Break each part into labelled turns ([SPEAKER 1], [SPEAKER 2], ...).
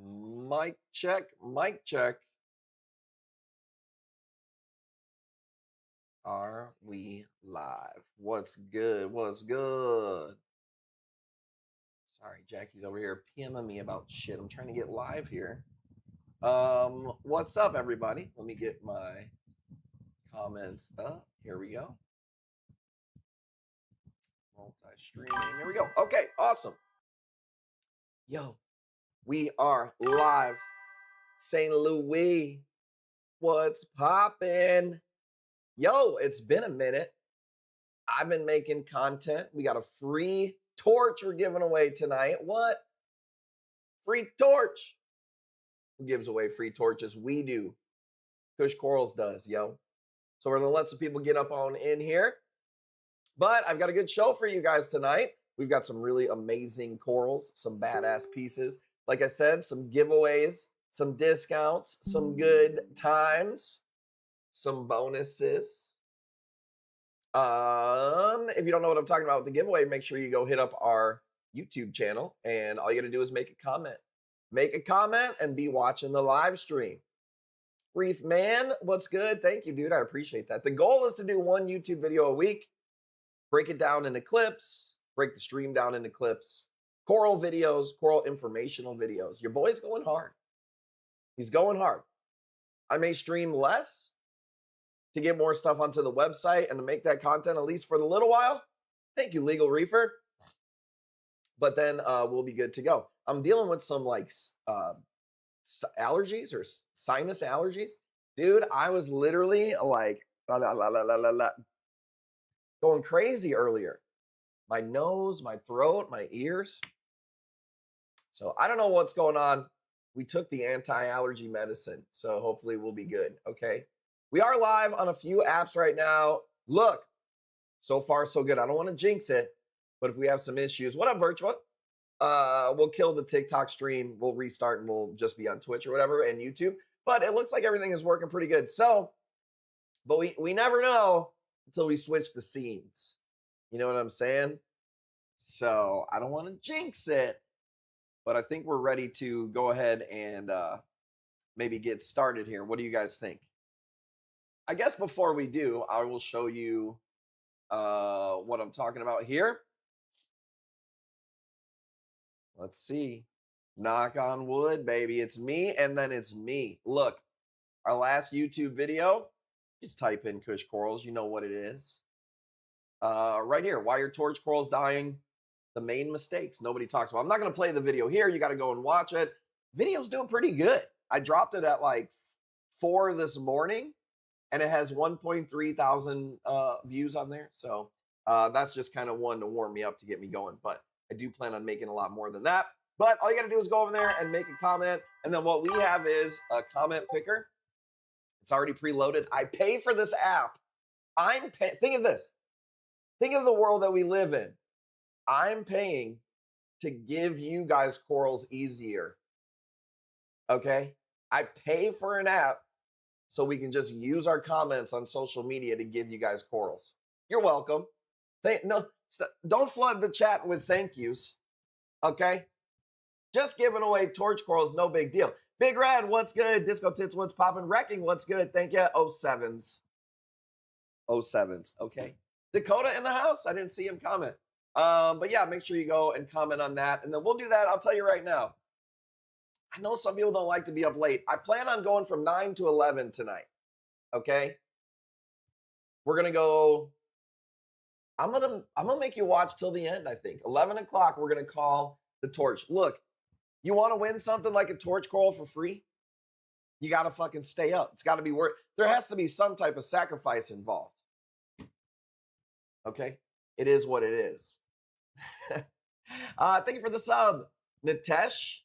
[SPEAKER 1] Mic check, mic check. Are we live? What's good? What's good? Sorry, Jackie's over here PMing me about shit. I'm trying to get live here. What's up, everybody? Let me get my comments up. Here we go. Multi-streaming. Here we go. Okay, awesome. Yo, we are live. St. Louis. What's poppin'? Yo, it's been a minute. I've been making content. We got a free torch we're giving away tonight. What? Free torch. Who gives away free torches? We do. Kush Corals does, yo. So we're going to let some people get up on in here. But I've got a good show for you guys tonight. We've got some really amazing corals, some badass pieces. Like I said, some giveaways, some discounts, some good times, some bonuses. If you don't know what I'm talking about with the giveaway, make sure you go hit up our YouTube channel, and all you got to do is make a comment. Make a comment and be watching the live stream. Reef Man, what's good? Thank you, dude. I appreciate that. The goal is to do one YouTube video a week, break it down into clips, break the stream down into clips, coral videos, coral informational videos. Your boy's going hard. He's going hard. I may stream less to get more stuff onto the website and to make that content at least for the little while. Thank you, Legal Reefer. But then we'll be good to go. I'm dealing with some like allergies or sinus allergies. Dude, I was literally like going crazy earlier. My nose, my throat, my ears. So I don't know what's going on. We took the anti-allergy medicine, so hopefully we'll be good, okay? We are live on a few apps right now. Look, so far so good. I don't want to jinx it, but if we have some issues, what up, Virtua? We'll kill the TikTok stream. We'll restart and we'll just be on Twitch or whatever and YouTube. But it looks like everything is working pretty good. So, but we never know until we switch the scenes. You know what I'm saying? So I don't want to jinx it, but I think we're ready to go ahead and maybe get started here. What do you guys think? I guess before we do, I will show you what I'm talking about here. Let's see. Knock on wood, baby. It's me, and then it's me. Look, our last YouTube video, just type in Kush Corals. You know what it is. Right here, why your torch corals dying, the main mistakes nobody talks about. I'm not going to play the video here. You got to go and watch it. Video's doing pretty good. I dropped it at like 4 this morning, and it has 1.3 thousand views on there. So that's just kind of one to warm me up to get me going. But I do plan on making a lot more than that. But all you got to do is go over there and make a comment. And then what we have is a comment picker. It's already preloaded. I pay for this app. Think of this. Think of the world that we live in. I'm paying to give you guys corals easier. Okay? I pay for an app so we can just use our comments on social media to give you guys corals. You're welcome. Don't flood the chat with thank yous. Okay? Just giving away torch corals, no big deal. Big Red, what's good? Disco Tits, what's poppin'? Wrecking, what's good? Thank you. 07s. 07s. Okay. Dakota in the house. I didn't see him comment. But yeah, make sure you go and comment on that. And then we'll do that. I'll tell you right now. I know some people don't like to be up late. I plan on going from 9 to 11 tonight. Okay? We're going to go. I'm gonna make you watch till the end, I think. 11 o'clock, we're going to call the torch. Look, you want to win something like a torch coral for free? You got to fucking stay up. It's got to be worth. There has to be some type of sacrifice involved. Okay? It is what it is. Thank you for the sub, Nitesh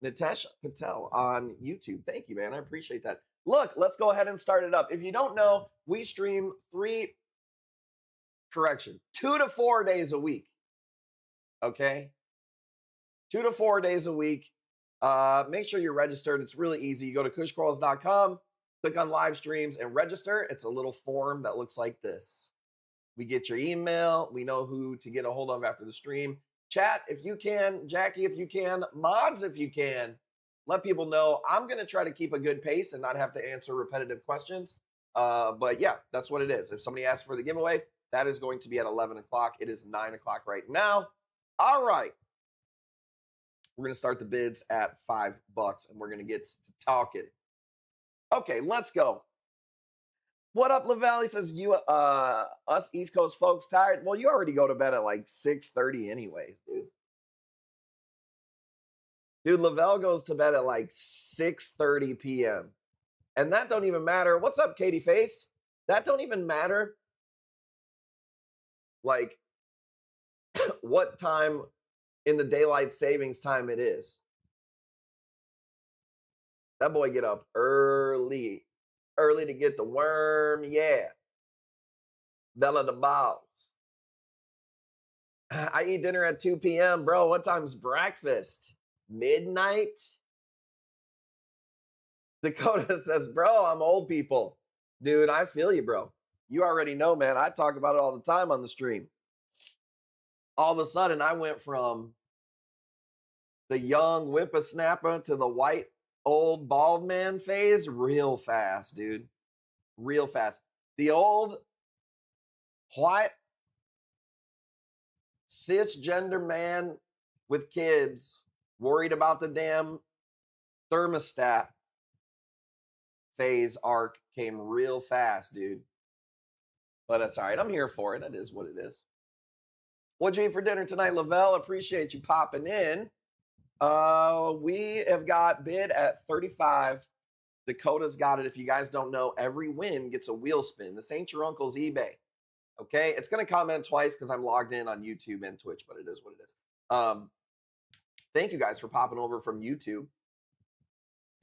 [SPEAKER 1] Patel on YouTube. Thank you, man. I appreciate that. Look, let's go ahead and start it up. If you don't know, we stream 2 to 4 days a week. Okay? 2 to 4 days a week. Make sure you're registered. It's really easy. You go to kushcorals.com, click on live streams, and register. It's a little form that looks like this. We get your email. We know who to get a hold of after the stream. Chat, if you can. Jackie, if you can. Mods, if you can. let people know. I'm going to try to keep a good pace and not have to answer repetitive questions. But yeah, that's what it is. If somebody asks for the giveaway, that is going to be at 11 o'clock. It is 9 o'clock right now. All right. We're going to start the bids at $5 and we're going to get to talking. Okay, let's go. What up, Lavelle? He says, us East Coast folks tired? Well, you already go to bed at like 6:30 anyways, dude. Dude, Lavelle goes to bed at like 6:30 p.m. And that don't even matter. What's up, Katie Face? That don't even matter. Like what time in the daylight savings time it is. That boy get up early to get the worm. Yeah. Bella the balls. I eat dinner at 2 p.m. Bro, what time's breakfast? Midnight? Dakota says, bro, I'm old people. Dude, I feel you, bro. You already know, man. I talk about it all the time on the stream. All of a sudden, I went from the young whippersnapper to the white old bald man phase real fast, dude. Real fast. The old white cisgender man with kids worried about the damn thermostat phase arc came real fast, dude. But that's all right. I'm here for it. It is what it is. What'd you eat for dinner tonight, Lavelle? Appreciate you popping in. We have got bid at 35. Dakota's got it. If you guys don't know, every win gets a wheel spin. This ain't your uncle's eBay. Okay? It's going to comment twice because I'm logged in on YouTube and Twitch, but it is what it is. Thank you guys for popping over from YouTube.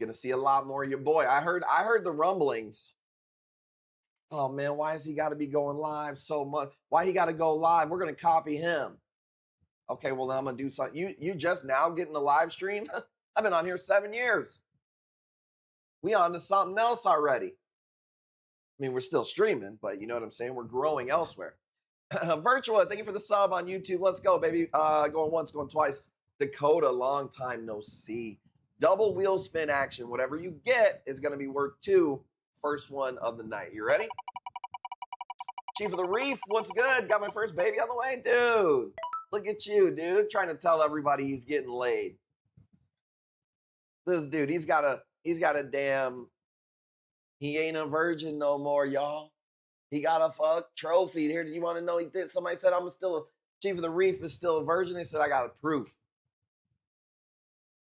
[SPEAKER 1] Gonna see a lot more of your boy. I heard the rumblings. Oh man, why has he got to be going live so much? Why he got to go live? We're gonna copy him. Okay, well then I'm gonna do something. You just now getting the live stream? I've been on here 7 years. We on to something else already. I mean, we're still streaming, but you know what I'm saying? We're growing elsewhere. Virtua, thank you for the sub on YouTube. Let's go, baby. Going once, going twice. Dakota, long time no see. Double wheel spin action. Whatever you get is going to be worth 2. First one of the night. You ready? Chief of the Reef, what's good? Got my first baby on the way? Dude, look at you, dude. Trying to tell everybody he's getting laid. This dude, he's got a damn, he ain't a virgin no more, y'all. He got a fuck trophy. Here, do you want to know he did? Somebody said, I'm still a, Chief of the Reef is still a virgin. He said, I got a proof.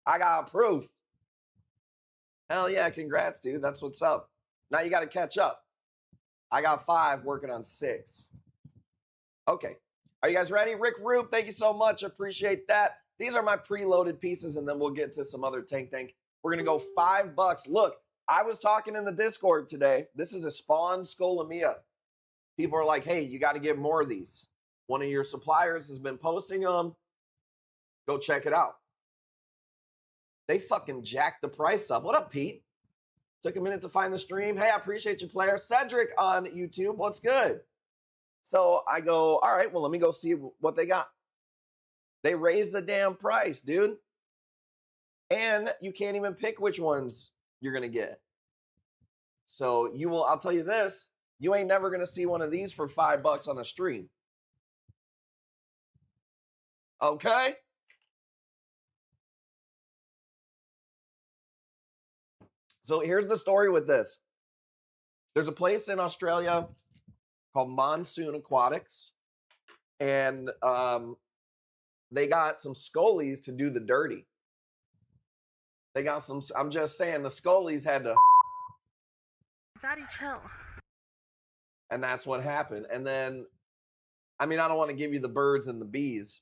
[SPEAKER 1] I got proof. Hell yeah, congrats, dude. That's what's up. Now you got to catch up. I got 5 working on 6. Okay. Are you guys ready? Rick Roop, thank you so much. Appreciate that. These are my preloaded pieces, and then we'll get to some other tank. We're going to go $5. Look, I was talking in the Discord today. This is a spawn Scolymia. People are like, hey, you got to get more of these. One of your suppliers has been posting them. Go check it out. They fucking jacked the price up. What up, Pete? Took a minute to find the stream. Hey, I appreciate you, player. Cedric on YouTube. What's good? So I go, all right, well, let me go see what they got. They raised the damn price, dude. And you can't even pick which ones you're going to get. So you will, I'll tell you this, you ain't never going to see one of these for $5 on a stream. Okay? So here's the story with this. There's a place in Australia called Monsoon Aquatics, and they got some Scolies to do the dirty. They got some, I'm just saying, the Scolies had to...
[SPEAKER 2] Daddy, chill.
[SPEAKER 1] And that's what happened. And then, I mean, I don't want to give you the birds and the bees,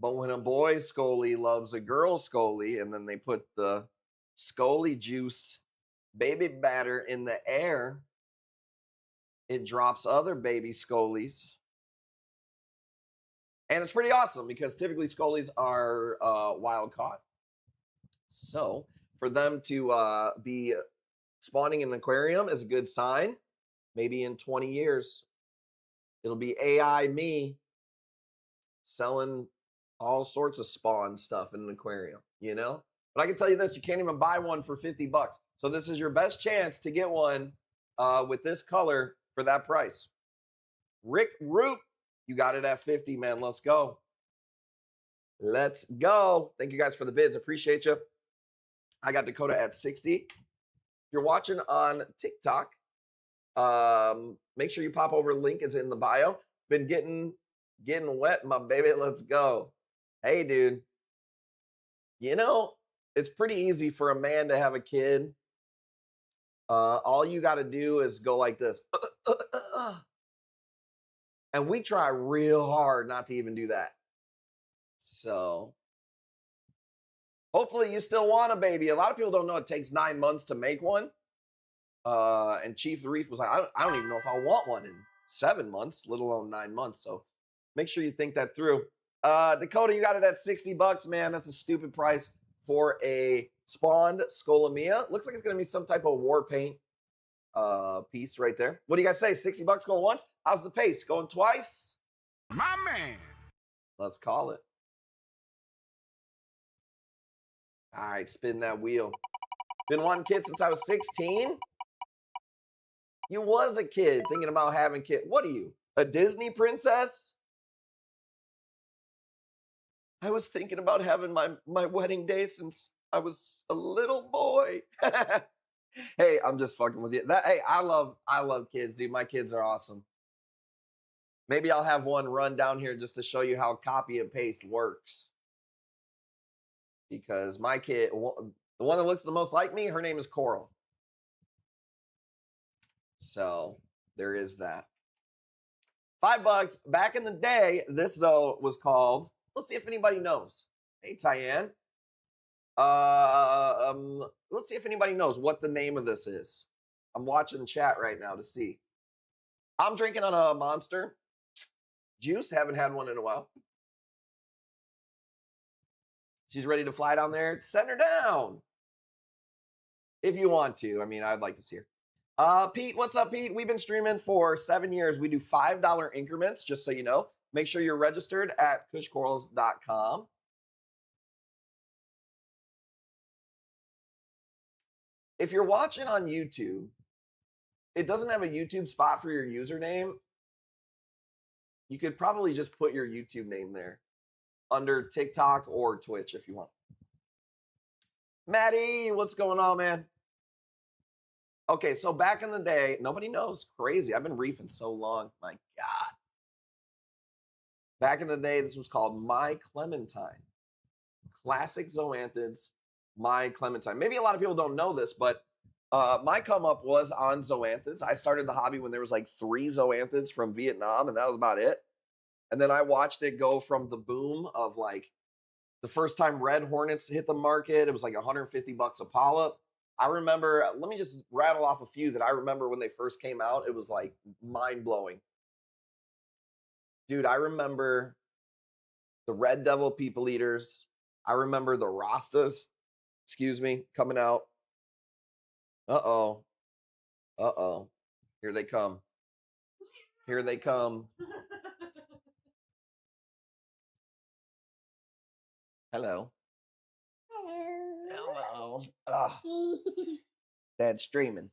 [SPEAKER 1] but when a boy Scolie loves a girl Scolie, and then they put the Scolie juice baby batter in the air, it drops other baby Scolies. And it's pretty awesome because typically Scolies are wild caught. So for them to be spawning in an aquarium is a good sign. Maybe in 20 years, it'll be AI me selling all sorts of spawn stuff in an aquarium. you know? But I can tell you this, you can't even buy one for 50 bucks. So this is your best chance to get one with this color for that price. Rick Roop, you got it at 50, man. Let's go. Let's go. Thank you guys for the bids. Appreciate you. I got Dakota at 60. If you're watching on TikTok, make sure you pop over. Link is in the bio. Been getting wet, my baby. Let's go. Hey, dude. You know, it's pretty easy for a man to have a kid. All you got to do is go like this. And we try real hard not to even do that. So hopefully you still want a baby. A lot of people don't know it takes 9 months to make one. And Chief the Reef was like, I don't even know if I want one in 7 months, let alone 9 months. So make sure you think that through. Dakota, you got it at 60 bucks, man. That's a stupid price for a spawned Scolymia. Looks like it's going to be some type of war paint piece right there. What do you guys say? 60 bucks going once? How's the pace? Going twice?
[SPEAKER 3] My man.
[SPEAKER 1] Let's call it. All right, spin that wheel. Been wanting kids since I was 16? You was a kid thinking about having kids. What are you, a Disney princess? I was thinking about having my wedding day since I was a little boy. Hey, I'm just fucking with you. Hey, I love kids, dude. My kids are awesome. Maybe I'll have one run down here just to show you how copy and paste works. Because my kid, the one that looks the most like me, her name is Coral. So there is that. $5 back in the day. This though was called. Let's see if anybody knows. Hey, Tyann. Let's see if anybody knows what the name of this is. I'm watching chat right now to see. I'm drinking on a Monster juice. Haven't had one in a while. She's ready to fly down there. Send her down. If you want to. I mean, I'd like to see her. Pete, what's up, Pete? We've been streaming for 7 years. We do $5 increments, just so you know. Make sure you're registered at cushcorals.com. If you're watching on YouTube, it doesn't have a YouTube spot for your username. You could probably just put your YouTube name there under TikTok or Twitch if you want. Maddie, what's going on, man? Okay, so back in the day, nobody knows. Crazy. I've been reefing so long. My God. Back in the day, this was called My Clementine. Classic zoanthids, My Clementine. Maybe a lot of people don't know this, but my come up was on zoanthids. I started the hobby when there was like 3 zoanthids from Vietnam, and that was about it. And then I watched it go from the boom of like the first time red hornets hit the market. It was like 150 bucks a polyp. I remember, let me just rattle off a few that I remember when they first came out. It was like mind blowing. Dude, I remember the red devil people eaters. I remember the Rastas, coming out. Uh-oh. Uh-oh. Here they come. Here they come. Hello. Hello. Dad's streaming.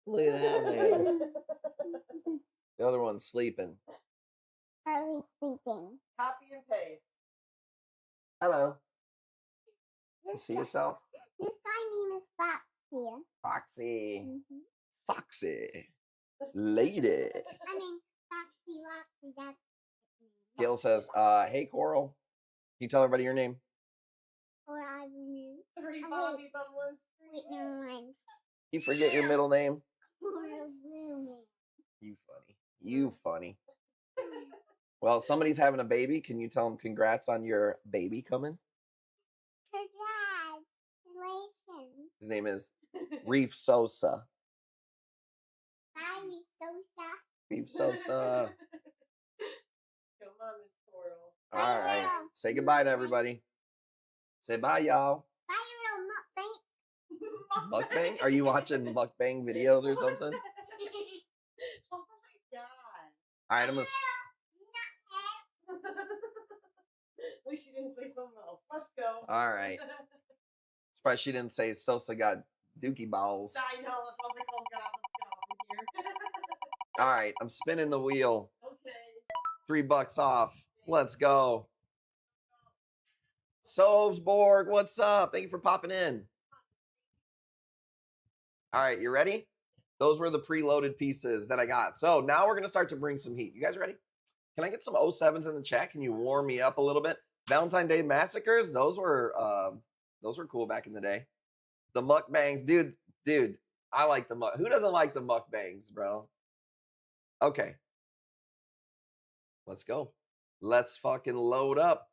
[SPEAKER 1] Look at that man. The other one's sleeping.
[SPEAKER 4] Charlie's sleeping.
[SPEAKER 1] Copy and paste. Hello. You see yourself?
[SPEAKER 4] This guy name is Foxy.
[SPEAKER 1] Foxy.
[SPEAKER 4] Mm-hmm.
[SPEAKER 1] Foxy. Lady.
[SPEAKER 4] I mean, Foxy Loxy, that's his name.
[SPEAKER 1] Gail says, hey, Coral. Can you tell everybody your name?
[SPEAKER 4] Or I knew.
[SPEAKER 2] 3
[SPEAKER 4] Oh,
[SPEAKER 2] copies on one screen.
[SPEAKER 4] Wait, never mind.
[SPEAKER 1] You forget your middle name?
[SPEAKER 4] Coral's blooming.
[SPEAKER 1] You funny. You funny. Well, somebody's having a baby. Can you tell them congrats on your baby coming?
[SPEAKER 4] Congratulations.
[SPEAKER 1] His name is Reef Sosa.
[SPEAKER 4] Bye, Miss Sosa.
[SPEAKER 1] Reef Sosa.
[SPEAKER 2] Come on, Miss Coral.
[SPEAKER 1] All right. Say goodbye to everybody. Say bye, y'all.
[SPEAKER 4] Bye, you little mukbang.
[SPEAKER 1] Mukbang? Are you watching mukbang videos or something?
[SPEAKER 2] Oh my God.
[SPEAKER 1] All right, I'm gonna.
[SPEAKER 2] At least she didn't say
[SPEAKER 1] All right. Surprised she didn't say Sosa got dookie balls.
[SPEAKER 2] I know. That's why I was like, oh God, let's get off of here.
[SPEAKER 1] All right, I'm spinning the wheel.
[SPEAKER 2] Okay.
[SPEAKER 1] $3 off. Let's go. Sovsborg, what's up? Thank you for popping in. All right, you ready? Those were the preloaded pieces that I got. So now we're going to start to bring some heat. You guys ready? Can I get some 07s in the chat? Can you warm me up a little bit? Valentine Day Massacres, those were cool back in the day. The mukbangs, dude, I like the who doesn't like the mukbangs, bro? Okay. Let's go. Let's fucking load up.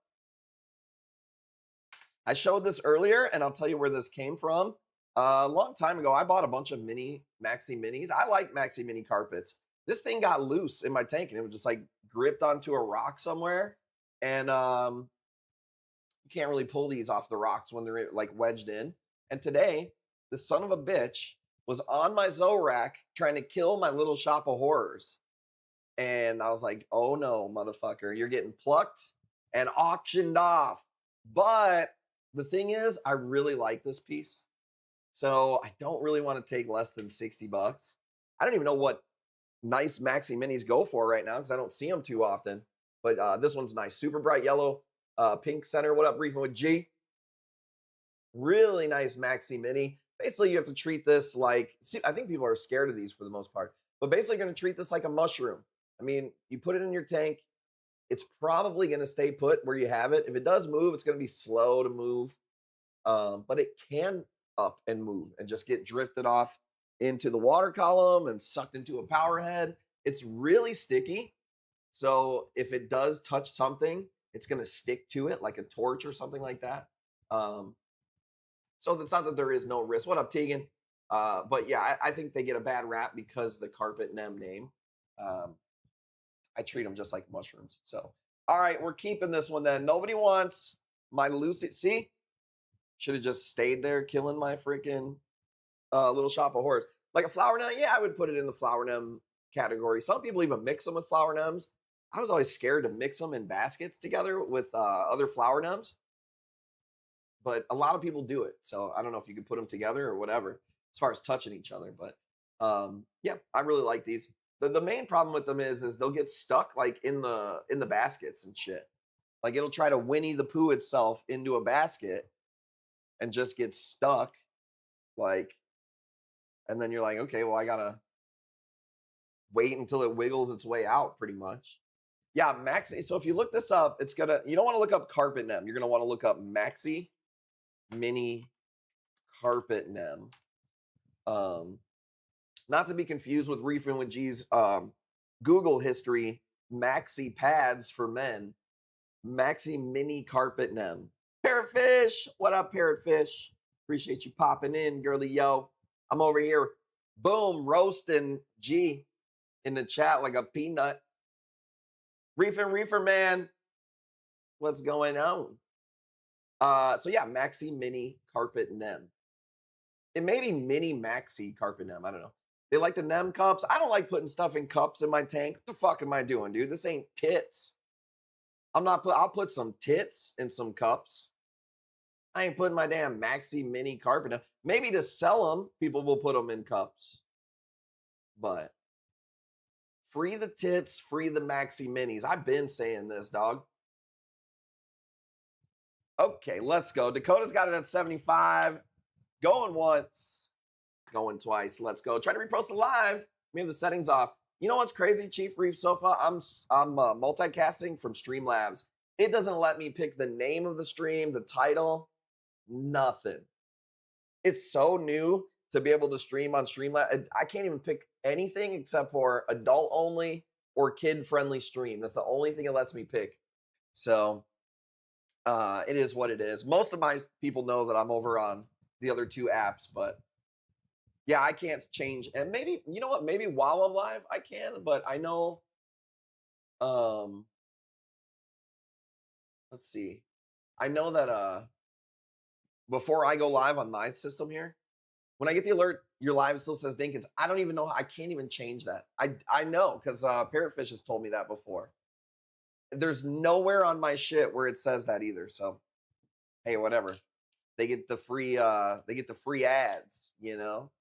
[SPEAKER 1] I showed this earlier, and I'll tell you where this came from. A long time ago, I bought a bunch of mini maxi minis. I like maxi mini carpets. This thing got loose in my tank, and it was just like gripped onto a rock somewhere. And you can't really pull these off the rocks when they're like wedged in. And today, the son of a bitch was on my Zorak trying to kill my little shop of horrors. And I was like, oh no, motherfucker, you're getting plucked and auctioned off. But the thing is, I really like this piece. So I don't really want to take less than $60. I don't even know what nice maxi minis go for right now because I don't see them too often. But this one's nice. Super bright yellow, pink center. What up, Reefing with G? Really nice maxi mini. Basically, you have to treat this like, see, I think people are scared of these for the most part. But basically, you're going to treat this like a mushroom. I mean, you put it in your tank. It's probably going to stay put where you have it. If it does move, it's going to be slow to move. But it can up and move and just get drifted off into the water column and sucked into a power head. It's really sticky. So if it does touch something, it's going to stick to it like a torch or something like that. So it's not that there is no risk. What up, Tegan? But yeah, I think they get a bad rap because the carpet nem name. I treat them just like mushrooms. So, all right, we're keeping this one then. Nobody wants my Lucy. See? Should have just stayed there killing my freaking little shop of horrors. Like a flower nem, yeah, I would put it in the flower nem category. Some people even mix them with flower nems. I was always scared to mix them in baskets together with other flower nems. But a lot of people do it. So I don't know if you could put them together or whatever as far as touching each other. But yeah, I really like these. The main problem with them is they'll get stuck like in the baskets and shit. Like it'll try to Winnie the Pooh itself into a basket and just get stuck. Like, and then you're like, okay, well, I gotta wait until it wiggles its way out pretty much. Yeah, maxi. So if you look this up, you don't want to look up carpet nem. You're gonna want to look up maxi mini carpet nem. Not to be confused with Reefing with G's Google history, maxi pads for men, maxi mini carpet nem. Parrotfish, what up, Parrotfish? Appreciate you popping in, girly yo. I'm over here, boom, roasting G in the chat like a peanut. Reefer man, what's going on? So yeah, maxi mini carpet nem. It may be mini maxi carpet nem. I don't know. They like the nem cups. I don't like putting stuff in cups in my tank. What the fuck am I doing, dude? This ain't tits. I'll put some tits in some cups. I ain't putting my damn maxi mini carpet nem. Maybe to sell them, people will put them in cups. But free the tits, free the maxi minis. I've been saying this, dog. Okay, let's go. Dakota's got it at 75. Going once, going twice. Let's go. Try to repost the live. We have the settings off. You know what's crazy, Chief Reef Sofa? I'm multicasting from Streamlabs. It doesn't let me pick the name of the stream, the title, nothing. It's so new to be able to stream on Streamlabs. I can't even pick anything except for adult only or kid friendly stream. That's the only thing it lets me pick. So it is what it is. Most of my people know that I'm over on the other two apps, but yeah, I can't change. And maybe, you know what? Maybe while I'm live, I can, but I know, let's see. I know that before I go live on my system here, when I get the alert, your live still says Dinkins. I don't even know. I can't even change that. I know because Parrotfish has told me that before. There's nowhere on my shit where it says that either. So hey, whatever. They get the free ads, you know?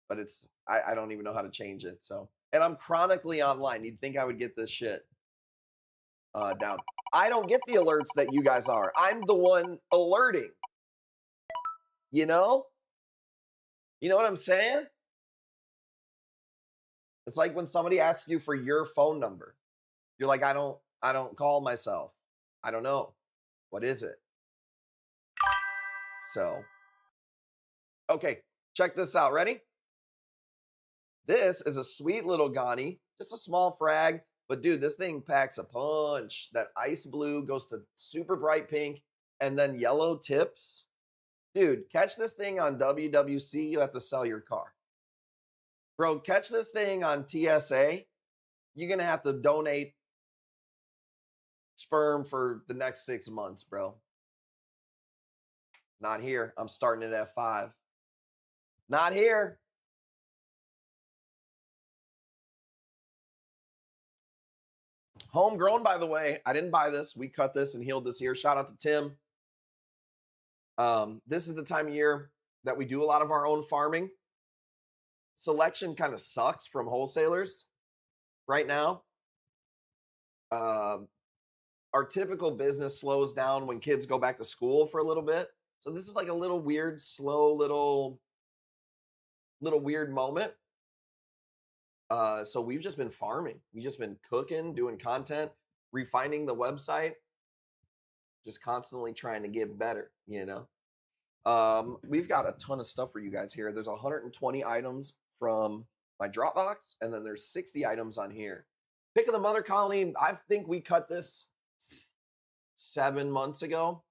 [SPEAKER 1] But it's I don't even know how to change it. So, and I'm chronically online. You'd think I would get this shit down. I don't get the alerts that you guys are. I'm the one alerting. You know? You know what I'm saying? It's like when somebody asks you for your phone number. You're like, I don't call myself. I don't know. What is it? So, okay, check this out. Ready? This is a sweet little Ghani, just a small frag. But dude, this thing packs a punch. That ice blue goes to super bright pink and then yellow tips. Dude, catch this thing on WWC, you have to sell your car. Bro, catch this thing on TSA, you're going to have to donate sperm for the next 6 months, bro. Not here. I'm starting at F5. Not here. Homegrown, by the way. I didn't buy this. We cut this and healed this here. Shout out to Tim. This is the time of year that we do a lot of our own farming. Selection kind of sucks from wholesalers right now. Our typical business slows down when kids go back to school for a little bit. So this is like a little weird, slow, little weird moment. So we've just been farming. We've just been cooking, doing content, refining the website, just constantly trying to get better, you know? We've got a ton of stuff for you guys here. There's 120 items from my Dropbox, and then there's 60 items on here. Pick of the mother colony, I think we cut this 7 months ago,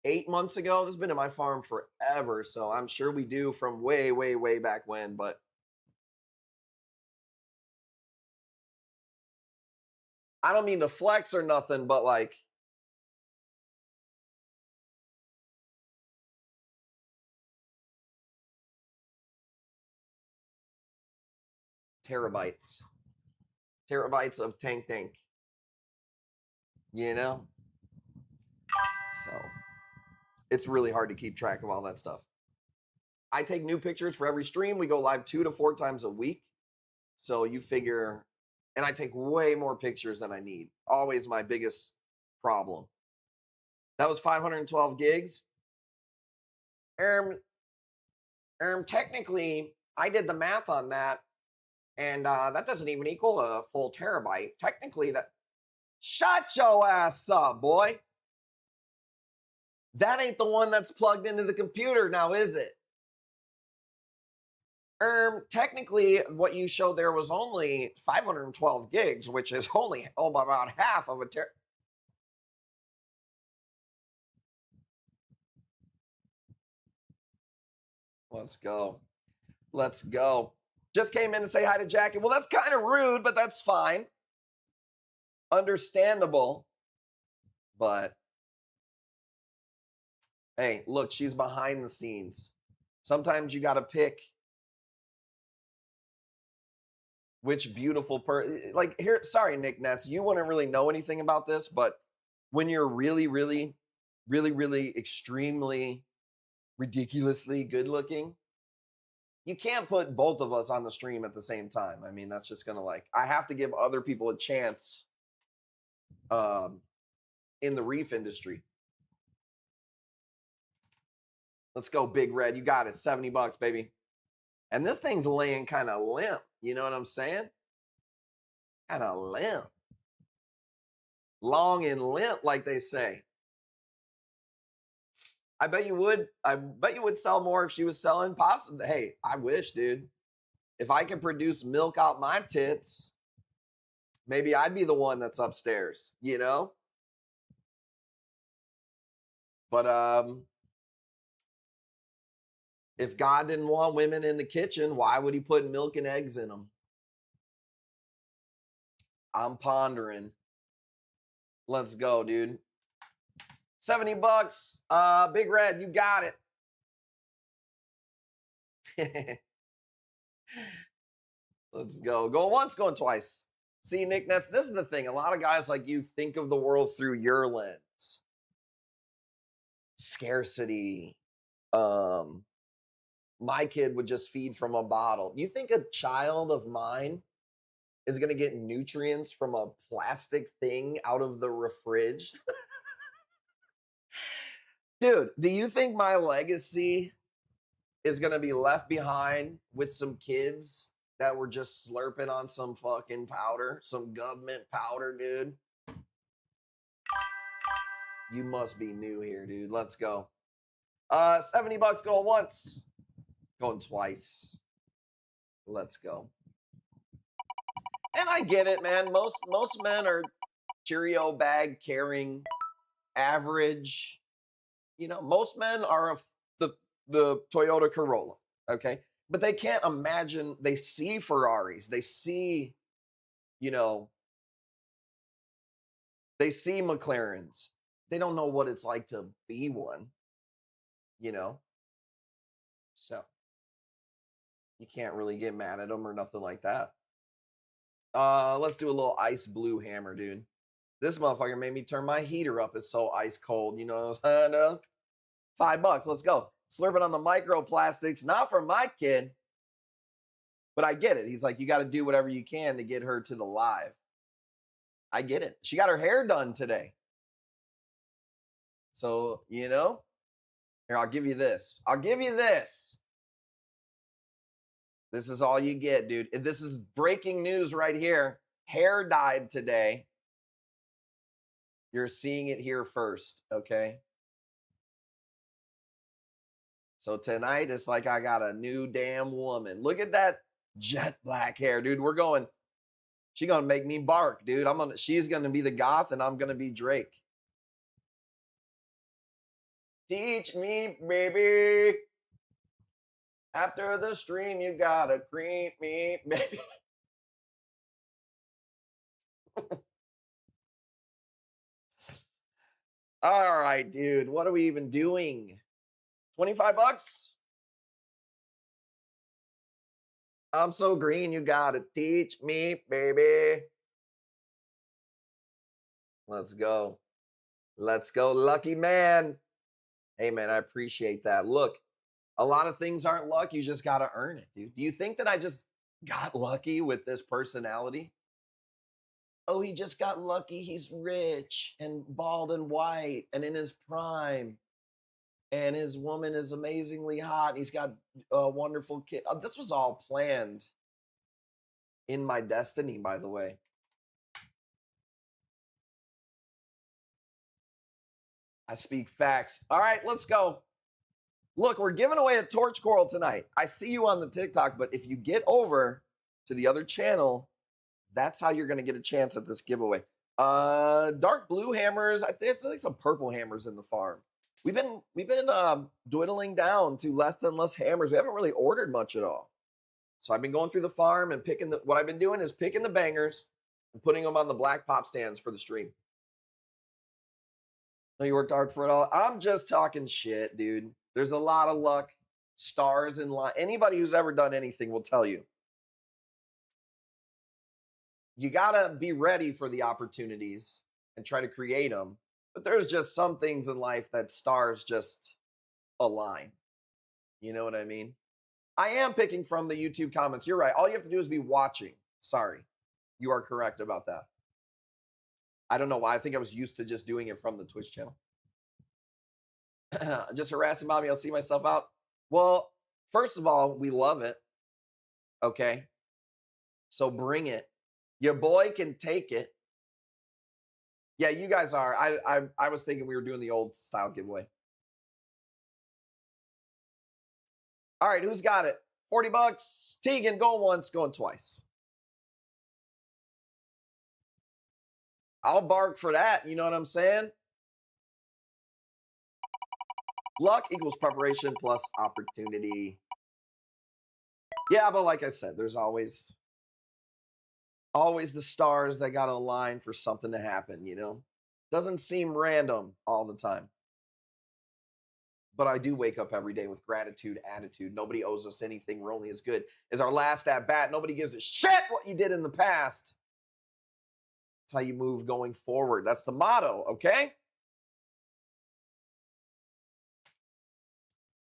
[SPEAKER 1] 8 months ago. This has been in my farm forever, so I'm sure we do from way, way, way back when, but I don't mean to flex or nothing, but like, terabytes of tank, you know? So it's really hard to keep track of all that stuff. I take new pictures for every stream. We go live 2 to 4 times a week. So you figure, and I take way more pictures than I need. Always my biggest problem. That was 512 gigs. Technically, I did the math on that, and that doesn't even equal a full terabyte. Technically, that. Shut your ass up, boy. That ain't the one that's plugged into the computer now, is it? Technically, what you showed there was only 512 gigs, which is only about half of a Let's go. Let's go. Just came in to say hi to Jackie. Well, that's kind of rude, but that's fine. Understandable. But hey, look, she's behind the scenes. Sometimes you got to pick which beautiful like here. Sorry, Nick Nets, you wouldn't really know anything about this, but when you're really, really, really, really extremely ridiculously good looking, you can't put both of us on the stream at the same time. I mean, that's just gonna like, I have to give other people a chance in the reef industry. Let's go, Big Red. You got it. $70, baby. And this thing's laying kind of limp. You know what I'm saying? Kind of limp. Long and limp, like they say. I bet you would. I bet you would sell more if she was selling. Possibly. Hey, I wish, dude. If I could produce milk out my tits, maybe I'd be the one that's upstairs, you know? But if God didn't want women in the kitchen, why would he put milk and eggs in them? I'm pondering. Let's go, dude. $70. Big Red, you got it. Let's go. Going once, going twice. See, Nick Nets, this is the thing. A lot of guys like you think of the world through your lens. scarcity. My kid would just feed from a bottle. You think a child of mine is going to get nutrients from a plastic thing out of the fridge? Dude, do you think my legacy is going to be left behind with some kids that were just slurping on some fucking powder, some government powder, dude? You must be new here, dude. Let's go. $70 going once, going twice. Let's go. And I get it, man. Most men are Cheerio bag carrying, average. You know, most men are the Toyota Corolla, okay? But they can't imagine, they see Ferraris, they see, you know, they see McLarens. They don't know what it's like to be one, you know? So you can't really get mad at them or nothing like that. Let's do a little ice blue hammer, dude. This motherfucker made me turn my heater up. It's so ice cold, you know what I'm saying? $5, let's go. Slurping on the microplastics, not for my kid, but I get it. He's like, you got to do whatever you can to get her to the live. I get it. She got her hair done today. So, you know, here, I'll give you this. I'll give you this. This is all you get, dude. This is breaking news right here. Hair dyed today. You're seeing it here first, okay? So tonight, it's like I got a new damn woman. Look at that jet black hair, dude. We're going, she's gonna make me bark, dude. She's gonna be the goth and I'm gonna be Drake. Teach me, baby. After the stream, you gotta creep me, baby. All right, dude. What are we even doing? $25? I'm so green, you gotta teach me, baby. Let's go. Let's go, lucky man. Hey, man, I appreciate that. Look, a lot of things aren't luck. You just gotta earn it, dude. Do you think that I just got lucky with this personality? Oh, he just got lucky. He's rich and bald and white and in his prime. And his woman is amazingly hot. He's got a wonderful kid. This was all planned in my destiny, by the way. I speak facts. All right, let's go. Look, we're giving away a torch coral tonight. I see you on the TikTok, but if you get over to the other channel, that's how you're going to get a chance at this giveaway. Dark blue hammers. There's like some purple hammers in the farm. We've been dwindling down to less and less hammers. We haven't really ordered much at all. So I've been going through the farm and picking what I've been doing is picking the bangers and putting them on the black pop stands for the stream. No, you worked hard for it all. I'm just talking shit, dude. There's a lot of luck, stars in line. Anybody who's ever done anything will tell you. You gotta be ready for the opportunities and try to create them. But there's just some things in life that stars just align. You know what I mean? I am picking from the YouTube comments. You're right. All you have to do is be watching. Sorry. You are correct about that. I don't know why. I think I was used to just doing it from the Twitch channel. Just harassing mommy. I'll see myself out. Well, first of all, we love it. Okay. So bring it. Your boy can take it. Yeah, you guys are. I was thinking we were doing the old style giveaway. All right, who's got it? $40. Tegan, going once, going twice. I'll bark for that. You know what I'm saying? Luck equals preparation plus opportunity. Yeah, but like I said, there's always the stars that got to align for something to happen, you know? Doesn't seem random all the time. But I do wake up every day with gratitude, attitude. Nobody owes us anything. We're only as good as our last at bat. Nobody gives a shit what you did in the past. That's how you move going forward. That's the motto, okay?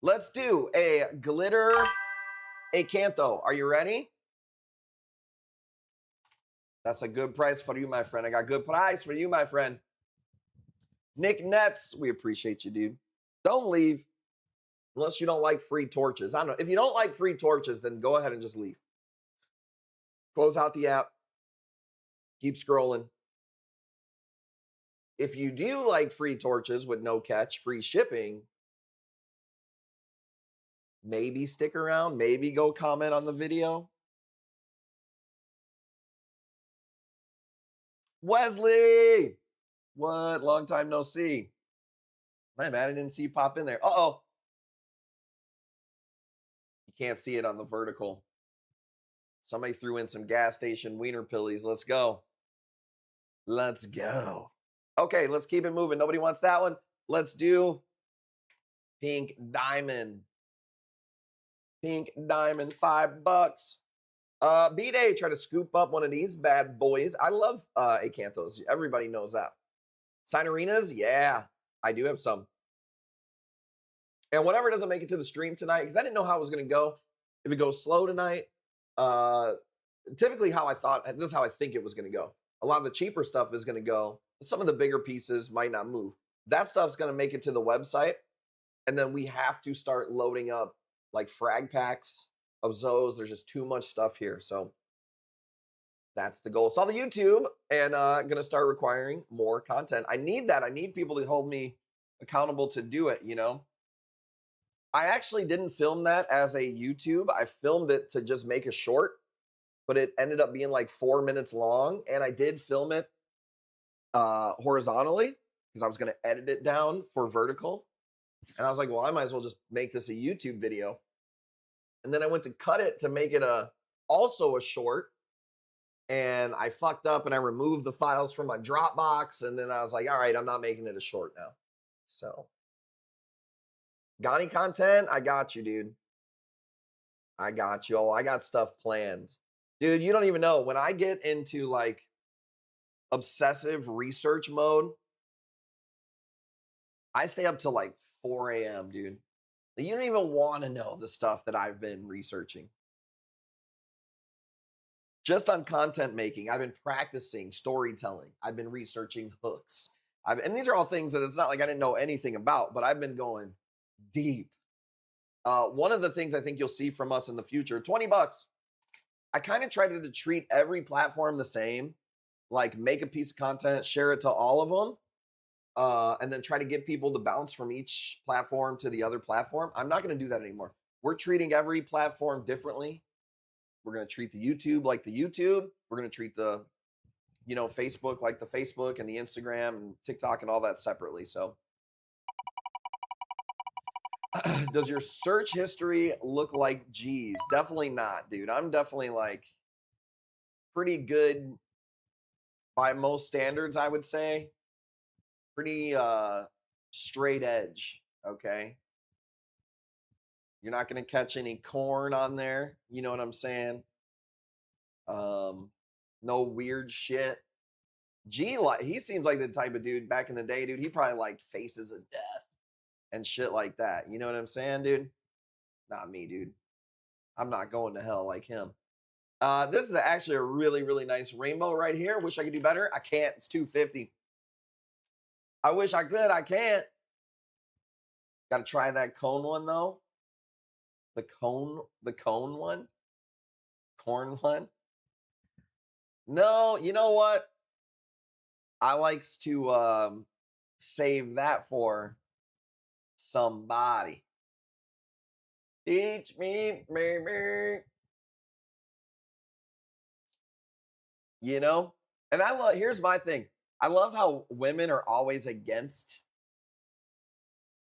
[SPEAKER 1] Let's do a glitter acantho. Are you ready? That's a good price for you, my friend. I got good price for you, my friend. Nick Nets, we appreciate you, dude. Don't leave unless you don't like free torches. I don't know. If you don't like free torches, then go ahead and just leave. Close out the app. Keep scrolling. If you do like free torches with no catch, free shipping, maybe stick around. Maybe go comment on the video. Wesley! What? Long time no see. My bad, I didn't see you pop in there. Uh-oh. You can't see it on the vertical. Somebody threw in some gas station wiener pillies. Let's go. Let's go. Okay, let's keep it moving. Nobody wants that one. Let's do pink diamond. Pink diamond, $5. B-Day, try to scoop up one of these bad boys. I love acanthos. Everybody knows that. Sinarinas, yeah, I do have some. And whatever doesn't make it to the stream tonight, because I didn't know how it was going to go. If it goes slow tonight, typically this is how I think it was going to go. A lot of the cheaper stuff is going to go. Some of the bigger pieces might not move. That stuff's going to make it to the website. And then we have to start loading up like frag packs of Zoes. There's just too much stuff here. So that's the goal. Saw the YouTube and going to start requiring more content. I need that. I need people to hold me accountable to do it, you know? I actually didn't film that as a YouTube. I filmed it to just make a short, but it ended up being like 4 minutes long. And I did film it horizontally because I was going to edit it down for vertical. And I was like, well, I might as well just make this a YouTube video. And then I went to cut it to make it also a short. And I fucked up and I removed the files from my Dropbox. And then I was like, all right, I'm not making it a short now. So, got any content? I got you, dude. I got you. Oh, I got stuff planned. Dude, you don't even know. When I get into like obsessive research mode, I stay up till like 4 a.m., dude. You don't even want to know the stuff that I've been researching. Just on content making, I've been practicing storytelling. I've been researching hooks. And these are all things that it's not like I didn't know anything about, but I've been going deep. One of the things I think you'll see from us in the future, $20. I kind of tried to treat every platform the same, like make a piece of content, share it to all of them, and then try to get people to bounce from each platform to the other platform. I'm not going to do that anymore. We're treating every platform differently. We're going to treat the YouTube like the YouTube. We're going to treat the, Facebook like the Facebook and the Instagram and TikTok and all that separately. So does your search history look like G's? Definitely not, dude. I'm definitely like pretty good by most standards, I would say. Pretty straight edge, okay? You're not going to catch any corn on there. You know what I'm saying? No weird shit. G, he seems like the type of dude back in the day, dude. He probably liked Faces of Death and shit like that. You know what I'm saying, dude? Not me, dude. I'm not going to hell like him. This is actually a really, really nice rainbow right here. Wish I could do better. I can't. It's $250. I wish I could. I can't. Got to try that cone one though. The cone one. Corn one. No, you know what? I likes to save that for somebody. Teach me, baby. You know? And here's my thing. I love how women are always against,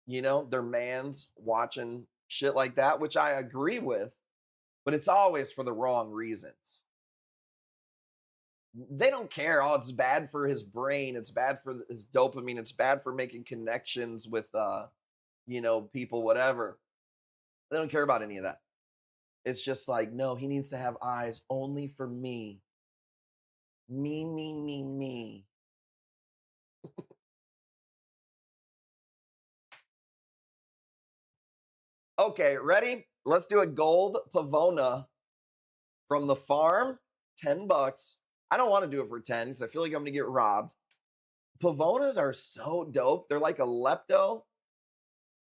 [SPEAKER 1] their mans watching shit like that, which I agree with, but it's always for the wrong reasons. They don't care. Oh, it's bad for his brain. It's bad for his dopamine. It's bad for making connections with, people, whatever. They don't care about any of that. It's just like, no, he needs to have eyes only for me. Me, me, me, me. Okay, ready? Let's do a gold pavona from the farm. $10. I don't want to do it for 10 because I feel like I'm gonna get robbed. Pavonas are so dope. They're like a lepto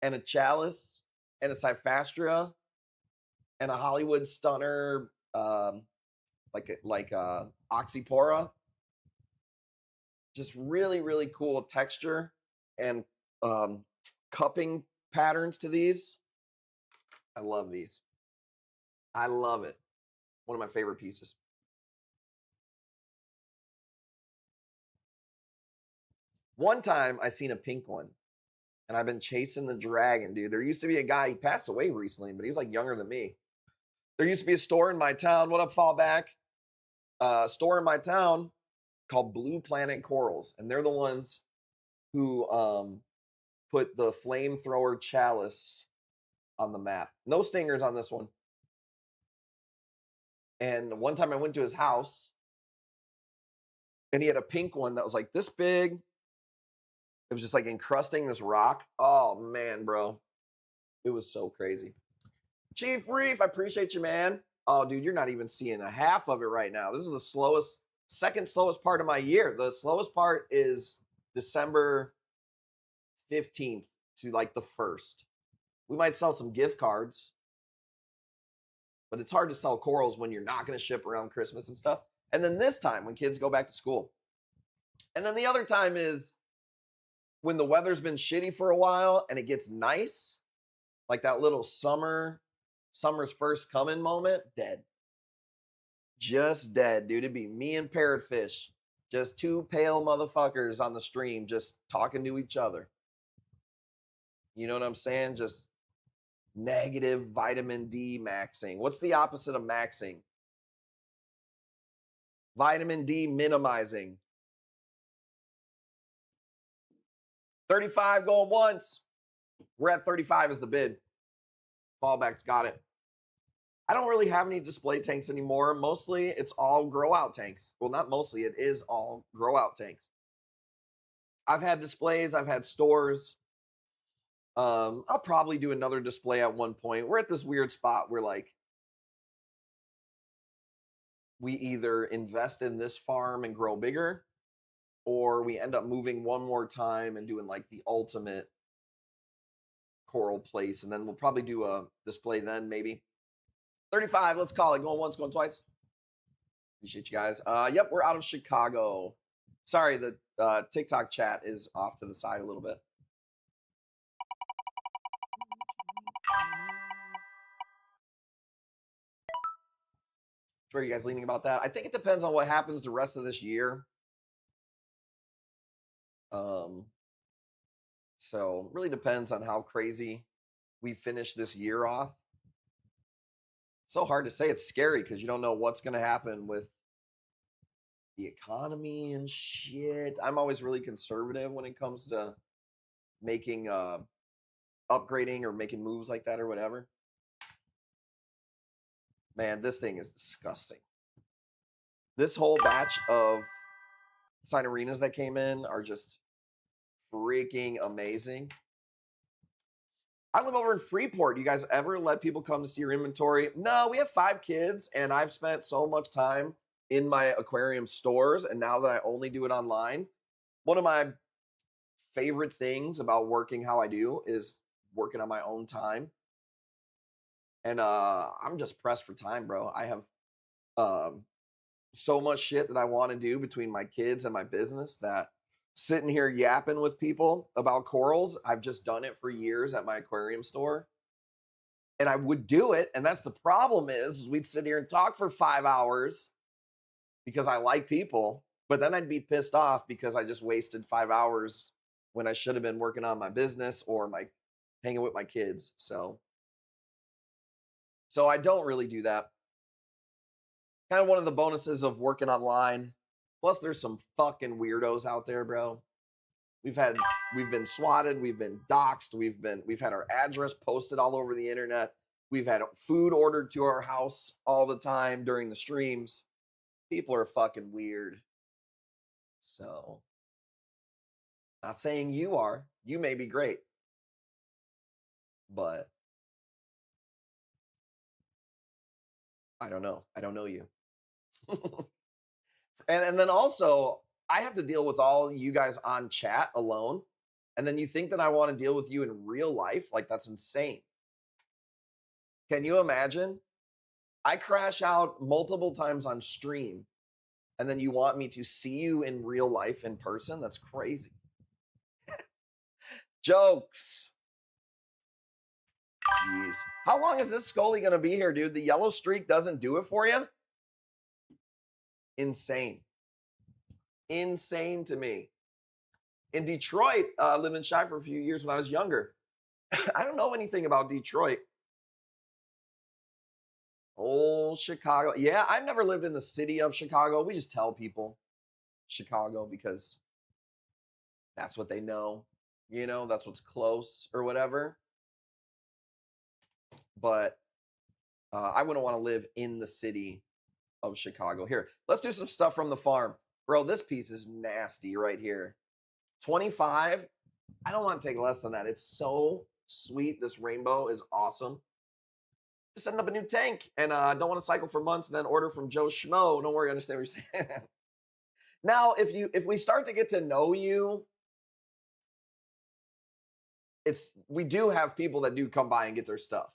[SPEAKER 1] and a chalice and a cyphastria and a Hollywood stunner, like oxypora. Just really, really cool texture and cupping patterns to these. I love these. I love it. One of my favorite pieces. One time I seen a pink one and I've been chasing the dragon, dude. There used to be a guy, he passed away recently, but he was like younger than me. There used to be a store in my town. What up, Fallback? Store in my town called Blue Planet Corals. And they're the ones who put the flamethrower chalice on the map. No stingers on this one. And one time I went to his house and he had a pink one that was like this big. It was just like encrusting this rock. Oh man, bro. It was so crazy. Chief Reef, I appreciate you, man. Oh, dude, you're not even seeing a half of it right now. This is the second slowest part of my year. The slowest part is December 15th to like the 1st. We might sell some gift cards, but it's hard to sell corals when you're not going to ship around Christmas and stuff. And then this time when kids go back to school. And then the other time is when the weather's been shitty for a while and it gets nice, like that little summer's first coming moment, dead. Just dead, dude. It'd be me and Parrotfish, just two pale motherfuckers on the stream, just talking to each other. You know what I'm saying? Just negative vitamin D maxing. What's the opposite of maxing? Vitamin D minimizing. 35 going once. We're at 35 as the bid. Fallback's got it. I don't really have any display tanks anymore. Mostly it's all grow out tanks. Well, not mostly, it is all grow out tanks. I've had displays, I've had stores. I'll probably do another display at one point. We're at this weird spot where like we either invest in this farm and grow bigger, or we end up moving one more time and doing like the ultimate coral place. And then we'll probably do a display then, maybe. 35, let's call it. Going once, going twice. Appreciate you guys. Yep, we're out of Chicago. Sorry, the TikTok chat is off to the side a little bit. Sure, you guys leaning about that? I think it depends on what happens the rest of this year. So really depends on how crazy we finish this year off. It's so hard to say. It's scary because you don't know what's going to happen with the economy and shit. I'm always really conservative when it comes to making upgrading or making moves like that or whatever. Man, this thing is disgusting. This whole batch of Sinarinas that came in are just freaking amazing. I live over in Freeport. You guys ever let people come to see your inventory? No, we have 5 kids, and I've spent so much time in my aquarium stores, and now that I only do it online, one of my favorite things about working how I do is working on my own time. And I'm just pressed for time, bro. I have so much shit that I want to do between my kids and my business that sitting here yapping with people about corals, I've just done it for years at my aquarium store. And I would do it. And that's the problem is we'd sit here and talk for 5 hours because I like people, but then I'd be pissed off because I just wasted 5 hours when I should have been working on my business or my hanging with my kids. So I don't really do that. Kind of one of the bonuses of working online. Plus, there's some fucking weirdos out there, bro. We've been swatted, we've been doxxed, we've had our address posted all over the internet. We've had food ordered to our house all the time during the streams. People are fucking weird. So, not saying you are. You may be great. But I don't know. I don't know you. And then also, I have to deal with all you guys on chat alone. And then you think that I want to deal with you in real life? Like, that's insane. Can you imagine? I crash out multiple times on stream, and then you want me to see you in real life in person? That's crazy. Jokes. Jeez. How long is this Scully going to be here, dude? The yellow streak doesn't do it for you? Insane. Insane to me. In Detroit, lived in Chi for a few years when I was younger. I don't know anything about Detroit. Oh, Chicago. Yeah, I've never lived in the city of Chicago. We just tell people Chicago because that's what they know. You know, that's what's close or whatever. But I wouldn't want to live in the city of Chicago. Here, let's do some stuff from the farm. Bro, this piece is nasty right here. 25. I don't want to take less than that. It's so sweet. This rainbow is awesome. Just setting up a new tank and don't want to cycle for months and then order from Joe Schmo. Don't worry, I understand what you're saying. Now, if we start to get to know you, we do have people that do come by and get their stuff.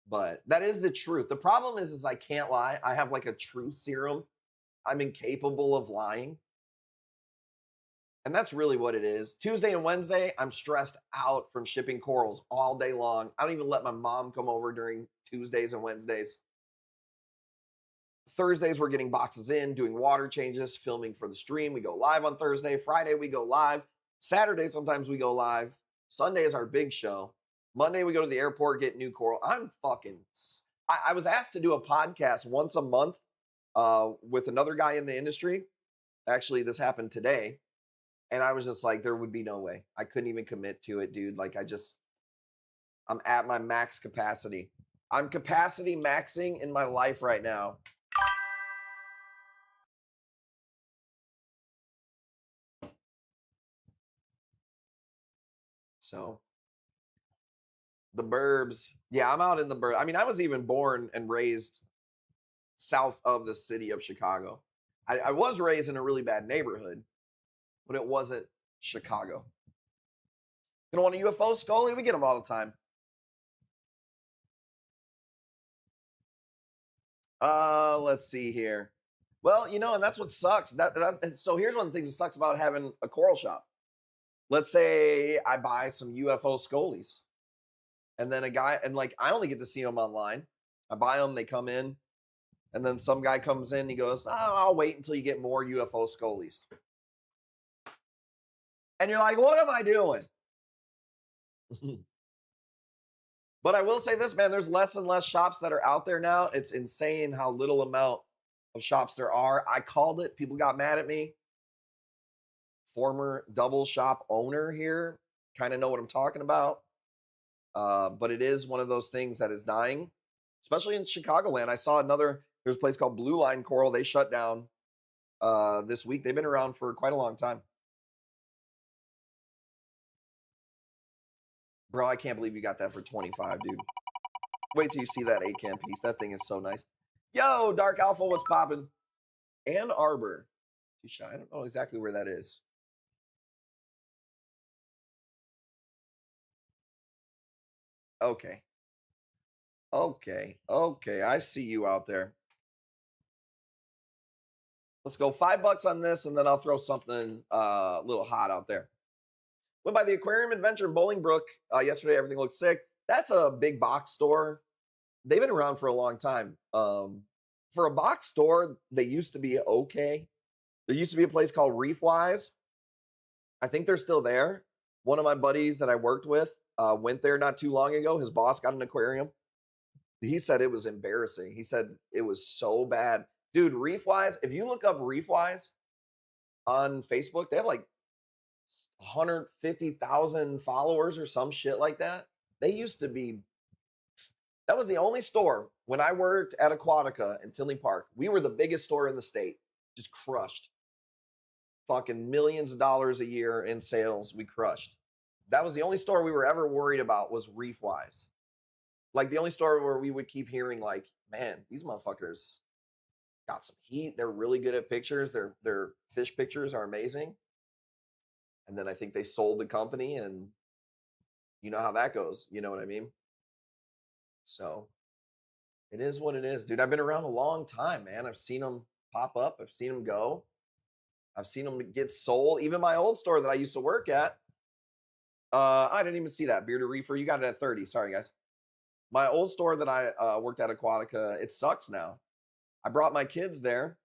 [SPEAKER 1] But that is the truth. The problem is I can't lie. I have like a truth serum. I'm incapable of lying. And that's really what it is. Tuesday and Wednesday, I'm stressed out from shipping corals all day long. I don't even let my mom come over during Tuesdays and Wednesdays. Thursdays, we're getting boxes in, doing water changes, filming for the stream. We go live on Thursday. Friday, we go live. Saturday, sometimes we go live. Sunday is our big show. Monday, we go to the airport, get new coral. I was asked to do a podcast once a month with another guy in the industry. Actually, this happened today. And I was just like, there would be no way. I couldn't even commit to it, dude. Like, I'm at my max capacity. I'm capacity maxing in my life right now. So, the burbs. Yeah, I'm out in the burbs. I mean, I was even born and raised south of the city of Chicago. I was raised in a really bad neighborhood, but it wasn't Chicago. You don't want a UFO, Scully? We get them all the time. Let's see here. Well, you know, and that's what sucks. So here's one of the things that sucks about having a coral shop. Let's say I buy some UFO Scolies, and then I only get to see them online. I buy them, they come in, and then some guy comes in, he goes, "Oh, I'll wait until you get more UFO Scolies." And you're like, what am I doing? But I will say this, man, there's less and less shops that are out there now. It's insane how little amount of shops there are. I called it. People got mad at me. Former double shop owner here. Kind of know what I'm talking about. But it is one of those things that is dying, especially in Chicagoland. I saw there's a place called Blue Line Coral. They shut down this week. They've been around for quite a long time. Bro, I can't believe you got that for 25, dude. Wait till you see that ACAM piece. That thing is so nice. Yo, Dark Alpha, what's poppin'? Ann Arbor. Too shy. I don't know exactly where that is. Okay. I see you out there. Let's go $5 on this, and then I'll throw something a little hot out there. Went by the Aquarium Adventure in Bolingbrook yesterday. Everything looked sick. That's a big box store. They've been around for a long time. For a box store, they used to be okay. There used to be a place called Reef. I think they're still there. One of my buddies that I worked with went there not too long ago. His boss got an aquarium. He said it was embarrassing. He said it was so bad. Dude, Reef, if you look up Reef on Facebook, they have like 150,000 followers or some shit like that. That was the only store when I worked at Aquatica in Tinley Park. We were the biggest store in the state, just crushed. Fucking millions of dollars a year in sales, we crushed. That was the only store we were ever worried about was Reef. Like the only store where we would keep hearing like, man, these motherfuckers got some heat. They're really good at pictures. Their fish pictures are amazing. And then I think they sold the company, and you know how that goes. You know what I mean? So it is what it is, dude. I've been around a long time, man. I've seen them pop up. I've seen them go. I've seen them get sold. Even my old store that I used to work at. I didn't even see that bearded reefer. You got it at 30. Sorry, guys. My old store that I worked at Aquatica, it sucks now. I brought my kids there.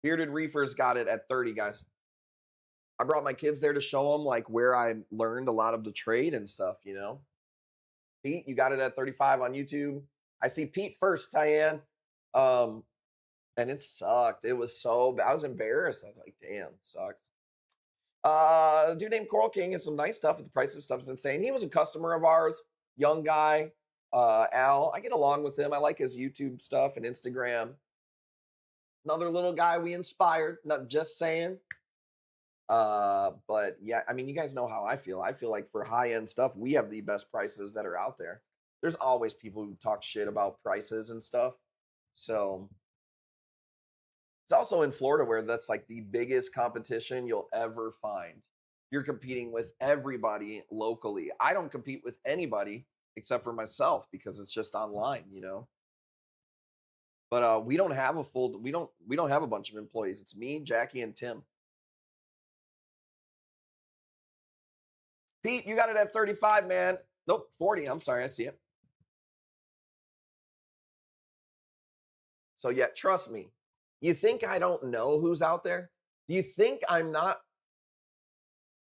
[SPEAKER 1] Bearded reefers got it at 30, guys. I brought my kids there to show them like where I learned a lot of the trade and stuff, you know. Pete, you got it at 35 on YouTube. I see Pete first, Tyann. And it sucked. It was so bad. I was embarrassed. I was like, damn, it sucks. A dude named Coral King has some nice stuff, but the price of stuff is insane. He was a customer of ours, young guy. Al, I get along with him. I like his YouTube stuff and Instagram. Another little guy we inspired, not just saying. But yeah, I mean, you guys know how I feel. I feel like for high-end stuff, we have the best prices that are out there. There's always people who talk shit about prices and stuff. So it's also in Florida where that's like the biggest competition you'll ever find. You're competing with everybody locally. I don't compete with anybody except for myself because it's just online, you know. But we don't have we don't have a bunch of employees. It's me, Jackie, and Tim. Pete, you got it at 35, man. Nope, 40. I'm sorry, I see it. So yeah, trust me. You think I don't know who's out there? Do you think I'm not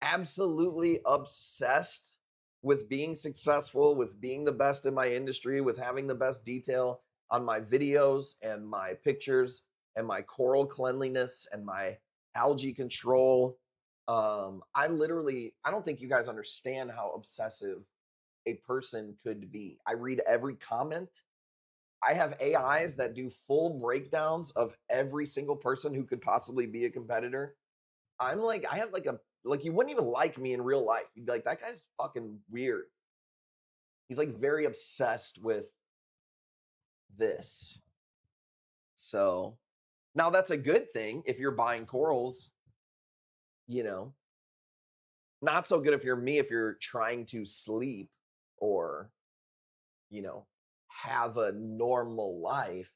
[SPEAKER 1] absolutely obsessed with being successful, with being the best in my industry, with having the best detail on my videos and my pictures and my coral cleanliness and my algae control? I don't think you guys understand how obsessive a person could be. I read every comment. I have AIs that do full breakdowns of every single person who could possibly be a competitor. I have like you wouldn't even like me in real life. You'd be like, that guy's fucking weird. He's like very obsessed with this. So now that's a good thing if you're buying corals, you know. Not so good if you're me, if you're trying to sleep or, you know, have a normal life.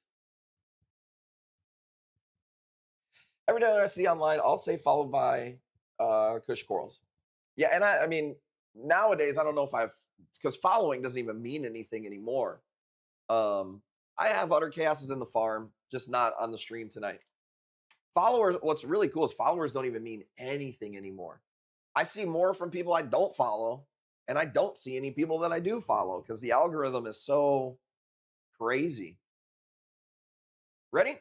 [SPEAKER 1] Every day that I see online, I'll say followed by Kush corals. Yeah, and I mean, nowadays I don't know if because following doesn't even mean anything anymore. I have other chaoses in the farm, just not on the stream tonight. Followers, what's really cool is followers don't even mean anything anymore. I see more from people I don't follow, and I don't see any people that I do follow because the algorithm is so crazy. Ready?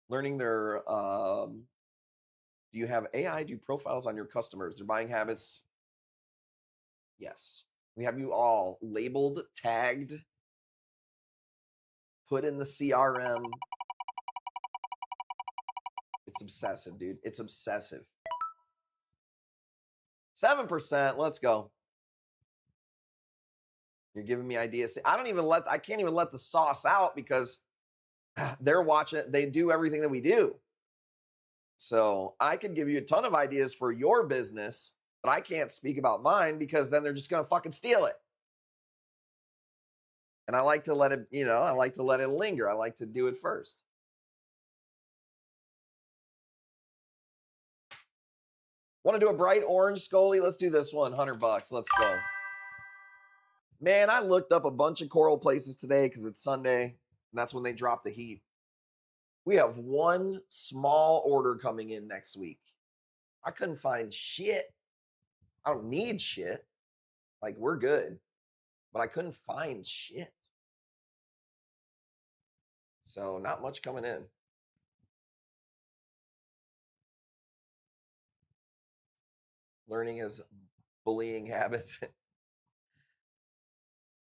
[SPEAKER 1] Learning their do you have AI do profiles on your customers, their buying habits? Yes. We have you all labeled, tagged, put in the CRM. It's obsessive, dude. It's obsessive. 7%. Let's go. You're giving me ideas. I can't even let the sauce out because they're watching. They do everything that we do. So I could give you a ton of ideas for your business, but I can't speak about mine because then they're just going to fucking steal it. And I like to let it, I like to let it linger. I like to do it first. Want to do a bright orange Scully? Let's do this one. $100. Let's go. Man, I looked up a bunch of coral places today because it's Sunday, and that's when they drop the heat. We have one small order coming in next week. I couldn't find shit. I don't need shit. Like, we're good. But I couldn't find shit. So, not much coming in. Learning his bullying habits.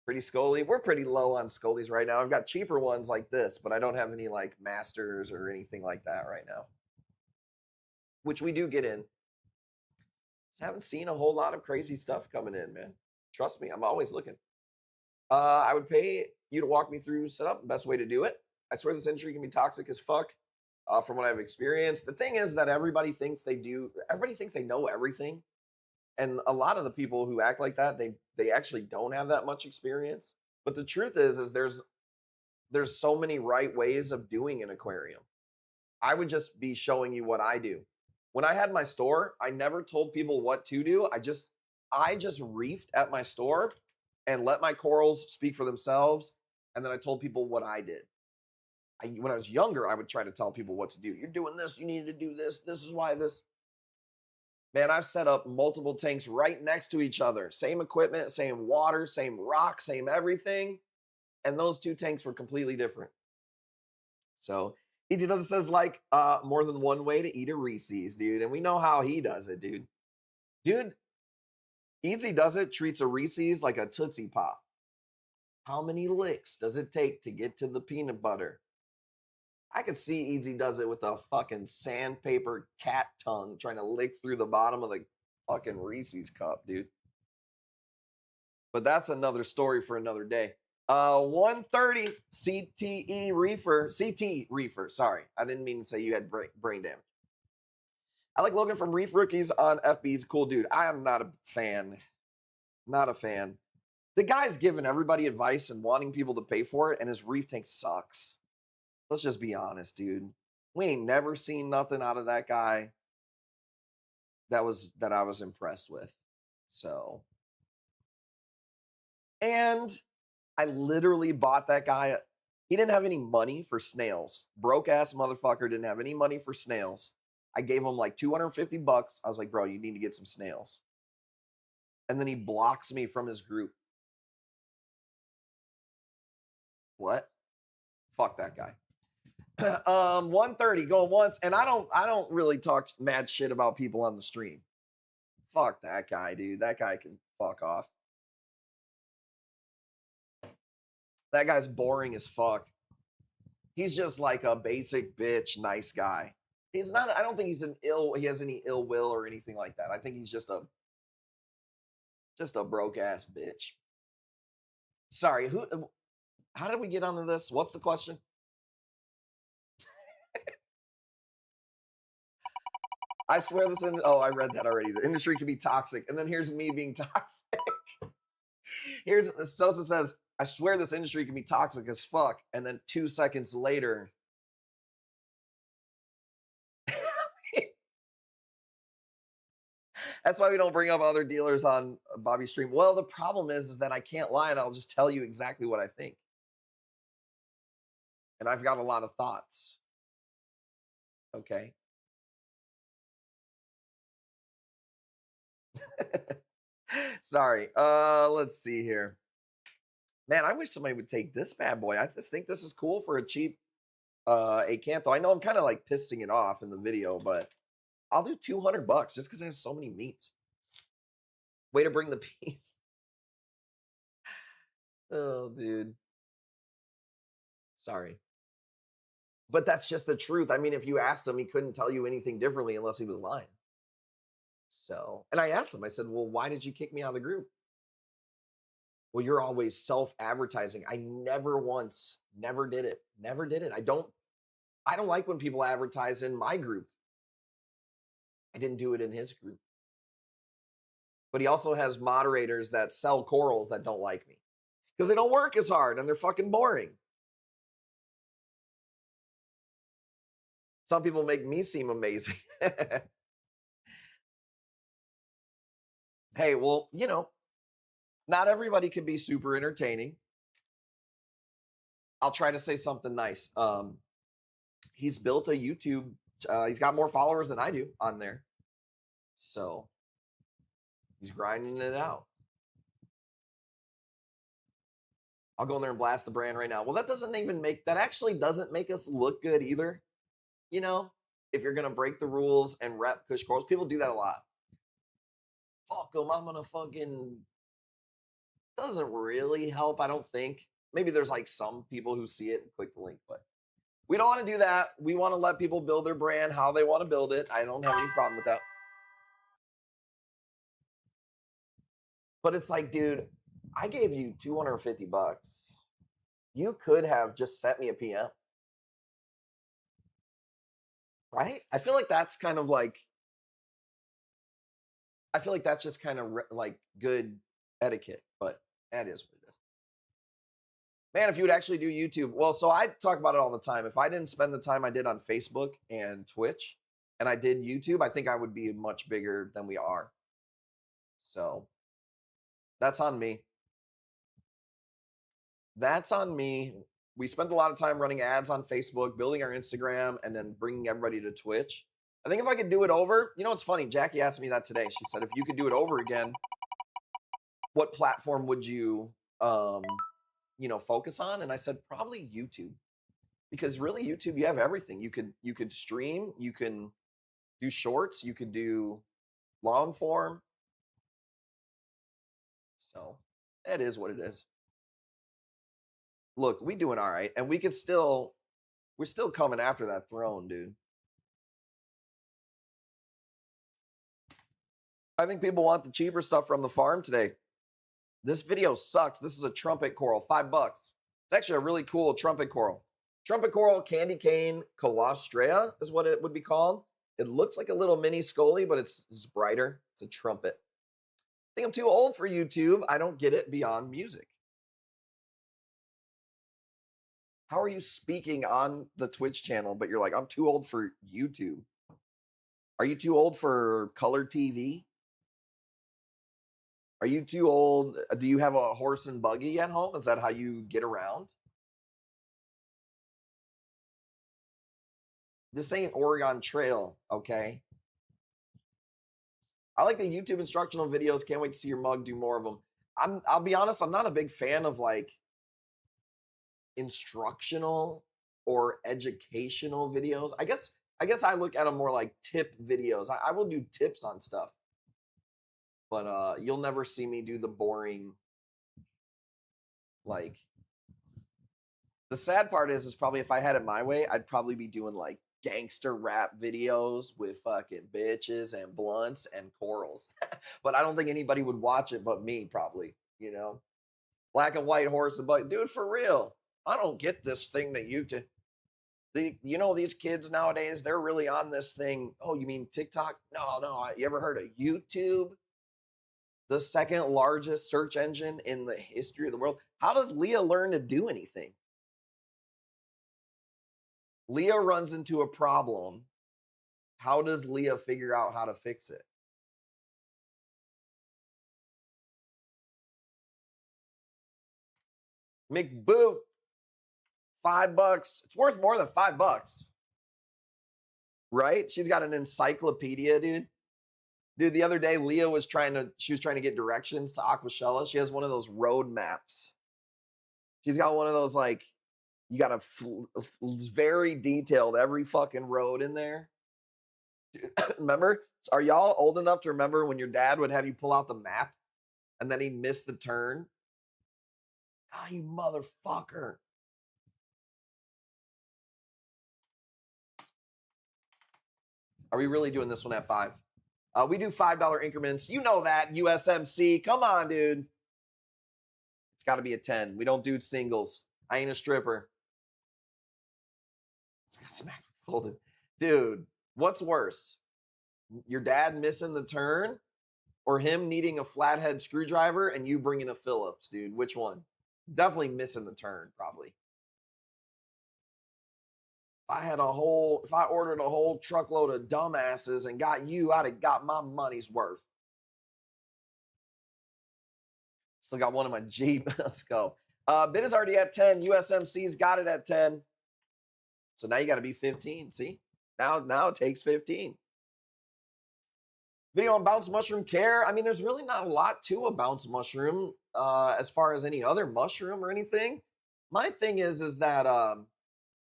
[SPEAKER 1] Pretty Scully. We're pretty low on Scullies right now. I've got cheaper ones like this, but I don't have any like masters or anything like that right now. Which we do get in. Just haven't seen a whole lot of crazy stuff coming in, man. Trust me, I'm always looking. I would pay you to walk me through setup, best way to do it. I swear this industry can be toxic as fuck. From what I've experienced, the thing is that everybody thinks they do. Everybody thinks they know everything, and a lot of the people who act like that, they actually don't have that much experience. But the truth is there's so many right ways of doing an aquarium. I would just be showing you what I do. When I had my store, I never told people what to do. I just reefed at my store and let my corals speak for themselves. And then I told people what I did. When I was younger, I would try to tell people what to do. You're doing this, you need to do this. This is why this. Man, I've set up multiple tanks right next to each other. Same equipment, same water, same rock, same everything. And those two tanks were completely different. So Easy does it says like more than one way to eat a Reese's, dude. And we know how he does it, dude. Dude, Easy does it treats a Reese's like a Tootsie Pop. How many licks does it take to get to the peanut butter? I could see Easy does it with a fucking sandpaper cat tongue trying to lick through the bottom of the fucking Reese's cup, dude. But that's another story for another day. 130 CTE reefer, CT reefer. Sorry, I didn't mean to say you had brain damage. I like Logan from Reef Rookies on FB. He's a cool dude. I am not a fan. Not a fan. The guy's giving everybody advice and wanting people to pay for it, and his reef tank sucks. Let's just be honest, dude. We ain't never seen nothing out of that guy that I was impressed with. So, and I literally bought that guy. He didn't have any money for snails. Broke ass motherfucker didn't have any money for snails. I gave him like $250. I was like, bro, you need to get some snails. And then he blocks me from his group. What? Fuck that guy. 130 going once, and I don't really talk mad shit about people on the stream. Fuck that guy, dude. That guy can fuck off. That guy's boring as fuck. He's just like a basic bitch, nice guy. He's not. I don't think he has any ill will or anything like that. I think he's just a broke ass bitch. Sorry, how did we get onto this? What's the question? I swear I read that already. The industry can be toxic. And then here's me being toxic. Here's Sosa says, I swear this industry can be toxic as fuck. And then 2 seconds later. That's why we don't bring up other dealers on Bobby's stream. Well, the problem is that I can't lie and I'll just tell you exactly what I think. And I've got a lot of thoughts. Okay. Sorry. Let's see here. Man, I wish somebody would take this bad boy. I just think this is cool for a cheap acantho. I know I'm kind of like pissing it off in the video, but I'll do $200 just because I have so many meats. Way to bring the peace. Oh, dude. Sorry. But that's just the truth. I mean, if you asked him, he couldn't tell you anything differently unless he was lying. So, and I asked him, I said, well, why did you kick me out of the group? Well, you're always self-advertising. I never did it. Never did it. I don't like when people advertise in my group. I didn't do it in his group. But he also has moderators that sell corals that don't like me because they don't work as hard and they're fucking boring. Some people make me seem amazing. Hey, well, not everybody can be super entertaining. I'll try to say something nice. He's built a YouTube. He's got more followers than I do on there. So he's grinding it out. I'll go in there and blast the brand right now. Well, that actually doesn't make us look good either. If you're going to break the rules and rep Kush Corals, people do that a lot. Fuck them, I'm going to fucking... Doesn't really help, I don't think. Maybe there's like some people who see it and click the link, but we don't want to do that. We want to let people build their brand how they want to build it. I don't have any problem with that. But it's like, dude, I gave you $250. You could have just sent me a PM. Right? I feel like that's kind of like, I feel like that's just kind of like good etiquette, but that is what it is. Man, if you would actually do YouTube, well, so I talk about it all the time. If I didn't spend the time I did on Facebook and Twitch and I did YouTube, I think I would be much bigger than we are. So that's on me. That's on me. We spent a lot of time running ads on Facebook, building our Instagram, and then bringing everybody to Twitch. I think if I could do it over, you know, it's funny. Jackie asked me that today. She said, if you could do it over again, what platform would you, focus on? And I said, probably YouTube, because really YouTube, you have everything. You could stream, you can do shorts, you could do long form. So it is what it is. Look, we doing all right, and we're still coming after that throne, dude. I think people want the cheaper stuff from the farm today. This video sucks. This is a trumpet coral, $5. It's actually a really cool trumpet coral. Trumpet coral candy cane colostrea is what it would be called. It looks like a little mini scoly, but it's brighter. It's a trumpet. I think I'm too old for YouTube. I don't get it beyond music. How are you speaking on the Twitch channel, but you're like, I'm too old for YouTube? Are you too old for color TV? Are you too old? Do you have a horse and buggy at home? Is that how you get around? This ain't Oregon Trail, okay? I like the YouTube instructional videos. Can't wait to see your mug do more of them. I'll be honest, I'm not a big fan of like instructional or educational videos. I guess I look at them more like tip videos. I will do tips on stuff, but you'll never see me do the boring, like, the sad part is probably if I had it my way, I'd probably be doing like gangster rap videos with fucking bitches and blunts and corals. But I don't think anybody would watch it but me, probably, you know? Black and white horse and buggy. Dude, for real. I don't get this thing that these kids nowadays, they're really on this thing. Oh, you mean TikTok? No. You ever heard of YouTube? The second largest search engine in the history of the world. How does Leah learn to do anything? Leah runs into a problem. How does Leah figure out how to fix it? McBoot, $5. It's worth more than $5, right? She's got an encyclopedia, dude. Dude, the other day, Leah was trying to get directions to Aquashella. She has one of those road maps. She's got one of those, like, you got very detailed every fucking road in there. Dude, remember? Are y'all old enough to remember when your dad would have you pull out the map and then he missed the turn? Ah, you motherfucker. Are we really doing this one at 5? We do $5 increments. You know that, USMC. Come on, dude. It's got to be a 10. We don't do singles. I ain't a stripper. It's got smacked folded. Dude, what's worse? Your dad missing the turn or him needing a flathead screwdriver and you bringing a Phillips, dude? Which one? Definitely missing the turn, probably. If I ordered a whole truckload of dumbasses and got you, I'd have got my money's worth. Still got one in my Jeep. Let's go. Bid is already at 10. USMC's got it at 10. So now you got to be 15. See? Now it takes 15. Video on bounce mushroom care. I mean, there's really not a lot to a bounce mushroom as far as any other mushroom or anything. My thing is that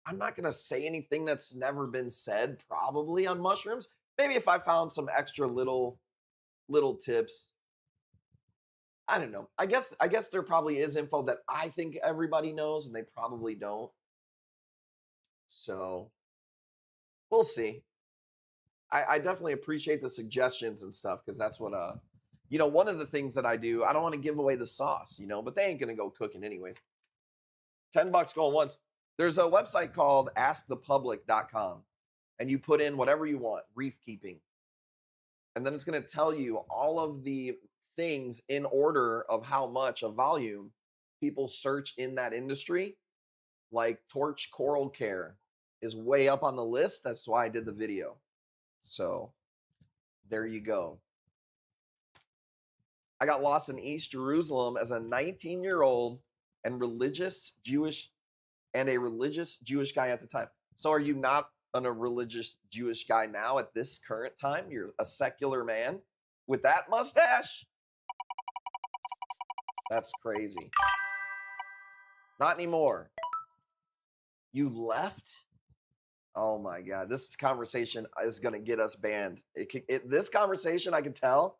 [SPEAKER 1] I'm not going to say anything that's never been said probably on mushrooms. Maybe if I found some extra little tips. I don't know. I guess there probably is info that I think everybody knows and they probably don't. So we'll see. I definitely appreciate the suggestions and stuff because that's what You know, one of the things that I do, I don't want to give away the sauce, you know, but they ain't gonna go cooking anyways. $10 going once. There's a website called askthepublic.com, and you put in whatever you want, reef keeping. And then it's going to tell you all of the things in order of how much of volume people search in that industry. Like torch coral care is way up on the list. That's why I did the video. So there you go. I got lost in East Jerusalem as a 19-year-old and a religious Jewish guy at the time. So are you not a religious Jewish guy now at this current time? You're a secular man with that mustache? That's crazy. Not anymore. You left? Oh my God. This conversation is going to get us banned. This conversation, I can tell,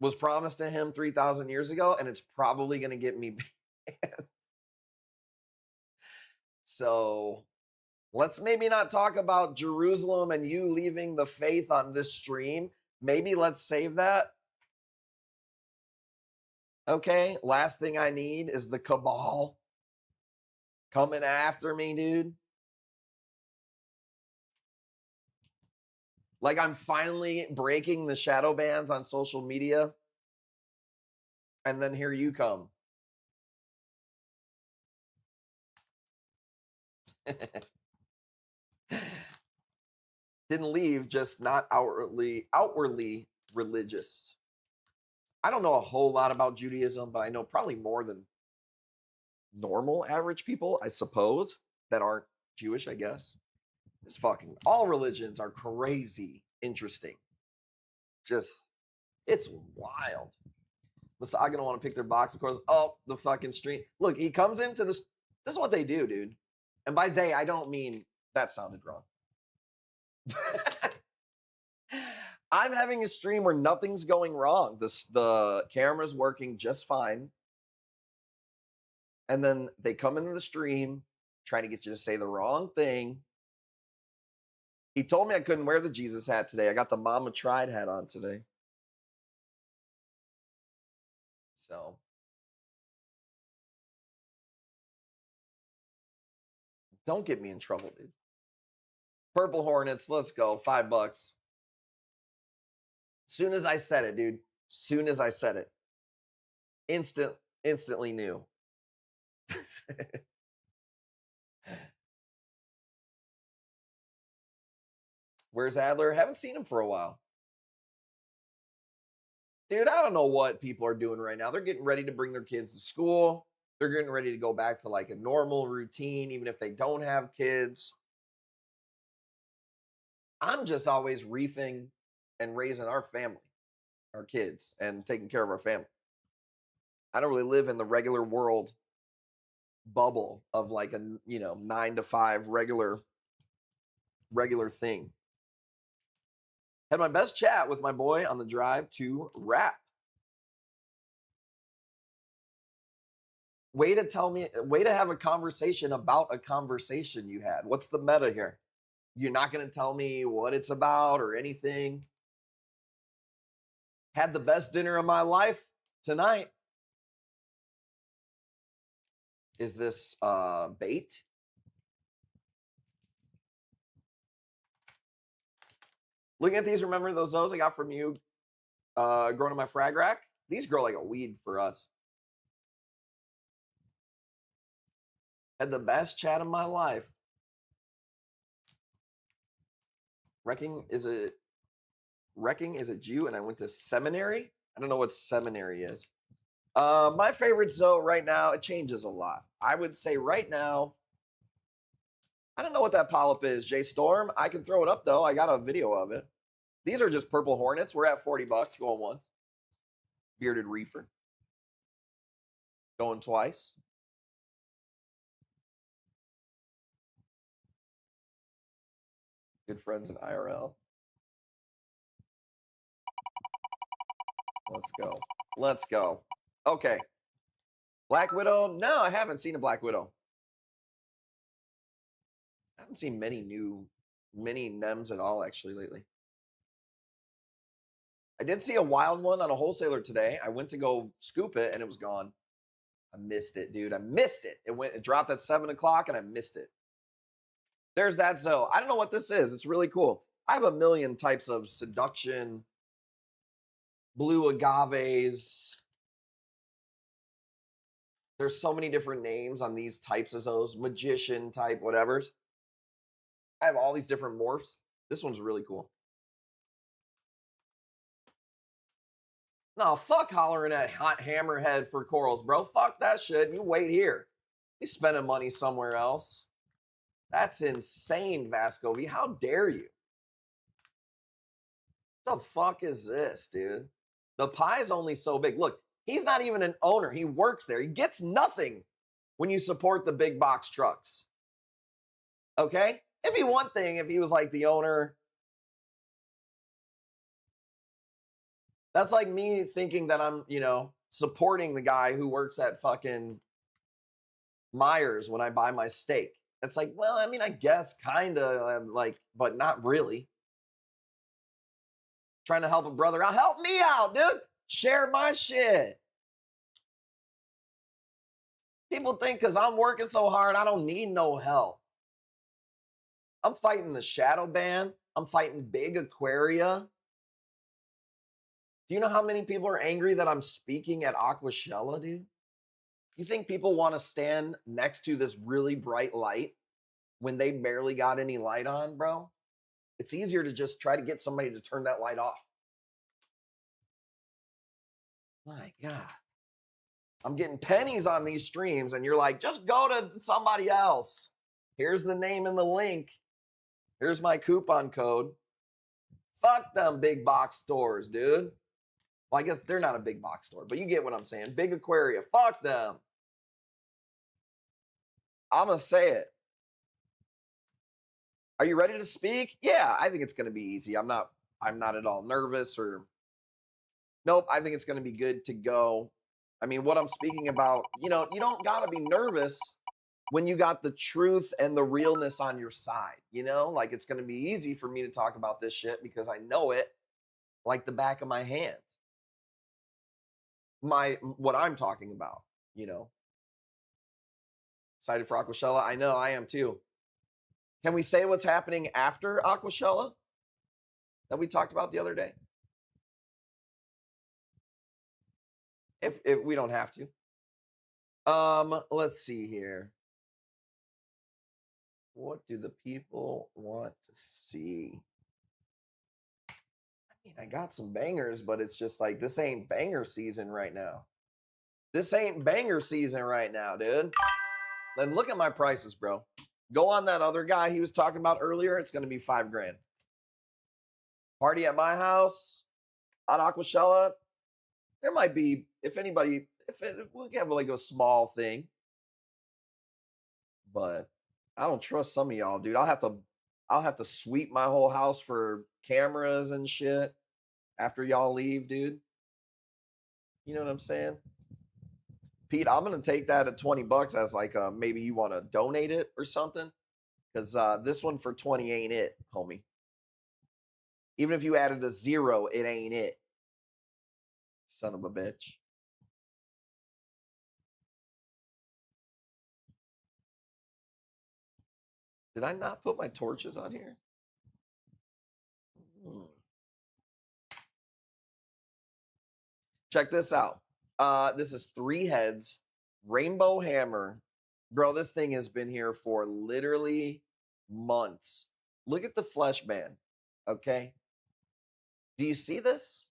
[SPEAKER 1] was promised to him 3,000 years ago, and it's probably going to get me banned. So let's maybe not talk about Jerusalem and you leaving the faith on this stream. Maybe let's save that. Okay, last thing I need is the cabal coming after me, dude. Like I'm finally breaking the shadow bans on social media. And then here you come. Didn't leave, just not outwardly religious. I don't know a whole lot about Judaism, but I know probably more than normal average people, I suppose, that aren't Jewish, I guess. It's fucking, all religions are crazy interesting. Just, it's wild. Masaga don't want to pick their box, of course. Oh, the fucking stream. Look, he comes into this. This is what they do, dude. And by they, I don't mean that sounded wrong. I'm having a stream where nothing's going wrong. The camera's working just fine. And then they come into the stream trying to get you to say the wrong thing. He told me I couldn't wear the Jesus hat today. I got the Mama Tried hat on today. So don't get me in trouble, dude. Purple Hornets, let's go. $5. Soon as I said it, dude. Soon as I said it. Instantly knew. Where's Adler? Haven't seen him for a while. Dude, I don't know what people are doing right now. They're getting ready to bring their kids to school. They're getting ready to go back to like a normal routine, even if they don't have kids. I'm just always reefing and raising our family, our kids, and taking care of our family. I don't really live in the regular world bubble of like a 9 to 5 regular thing. Had my best chat with my boy on the drive to rap. Way to have a conversation about a conversation you had. What's the meta here? You're not going to tell me what it's about or anything. Had the best dinner of my life tonight. Is this bait? Looking at these, remember those I got from you growing in my frag rack? These grow like a weed for us. Had the best chat of my life. Wrecking is a Jew, and I went to seminary. I don't know what seminary is. My favorite Zoe right now, it changes a lot. I would say right now, I don't know what that polyp is, J Storm. I can throw it up though. I got a video of it. These are just purple hornets. We're at $40 going once. Bearded reefer. Going twice. Good friends in IRL. Let's go. Let's go. Okay. Black Widow? No, I haven't seen a Black Widow. I haven't seen many NEMs at all actually lately. I did see a wild one on a wholesaler today. I went to go scoop it and it was gone. I missed it, dude. I missed it. It dropped at 7 o'clock and I missed it. There's that Zoe. I don't know what this is. It's really cool. I have a million types of seduction, blue agaves. There's so many different names on these types of zoes, magician type, whatevers. I have all these different morphs. This one's really cool. No, fuck hollering at hot hammerhead for corals, bro. Fuck that shit. You wait here. You spending money somewhere else. That's insane, Vasco V. How dare you? What the fuck is this, dude? The pie's only so big. Look, he's not even an owner. He works there. He gets nothing when you support the big box trucks. Okay? It'd be one thing if he was like the owner. That's like me thinking that I'm, supporting the guy who works at fucking Myers when I buy my steak. It's like, well, I mean, I guess kind of like, but not really. Trying to help a brother out. Help me out, dude. Share my shit. People think because I'm working so hard, I don't need no help. I'm fighting the shadow ban. I'm fighting big Aquaria. Do you know how many people are angry that I'm speaking at Aquashella, dude? You think people want to stand next to this really bright light when they barely got any light on, bro? It's easier to just try to get somebody to turn that light off. My God. I'm getting pennies on these streams, and you're like, just go to somebody else. Here's the name and the link. Here's my coupon code. Fuck them big box stores, dude. Well, I guess they're not a big box store, but you get what I'm saying. Big Aquaria. Fuck them. I'm going to say it. Are you ready to speak? Yeah, I think it's going to be easy. I'm not at all nervous or nope, I think it's going to be good to go. I mean, what I'm speaking about, you don't got to be nervous when you got the truth and the realness on your side, like it's going to be easy for me to talk about this shit because I know it like the back of my hand. What I'm talking about, Excited for Aquashella? I know, I am too. Can we say what's happening after Aquashella that we talked about the other day? If we don't have to. Let's see here. What do the people want to see? I mean, I got some bangers, but it's just like, this ain't banger season right now. This ain't banger season right now, dude. Then look at my prices, bro. Go on that other guy he was talking about earlier. It's going to be $5,000. Party at my house at Aquashella. There might be, if we have like a small thing, but I don't trust some of y'all, dude. I'll have to sweep my whole house for cameras and shit after y'all leave, dude. You know what I'm saying? Pete, I'm gonna take that at $20 as like maybe you want to donate it or something, because this one for 20 ain't it, homie. Even if you added a 0, it ain't it. Son of a bitch. Did I not put my torches on here? Check this out. This is 3 heads, rainbow hammer. Bro, this thing has been here for literally months. Look at the flesh band, okay? Do you see this?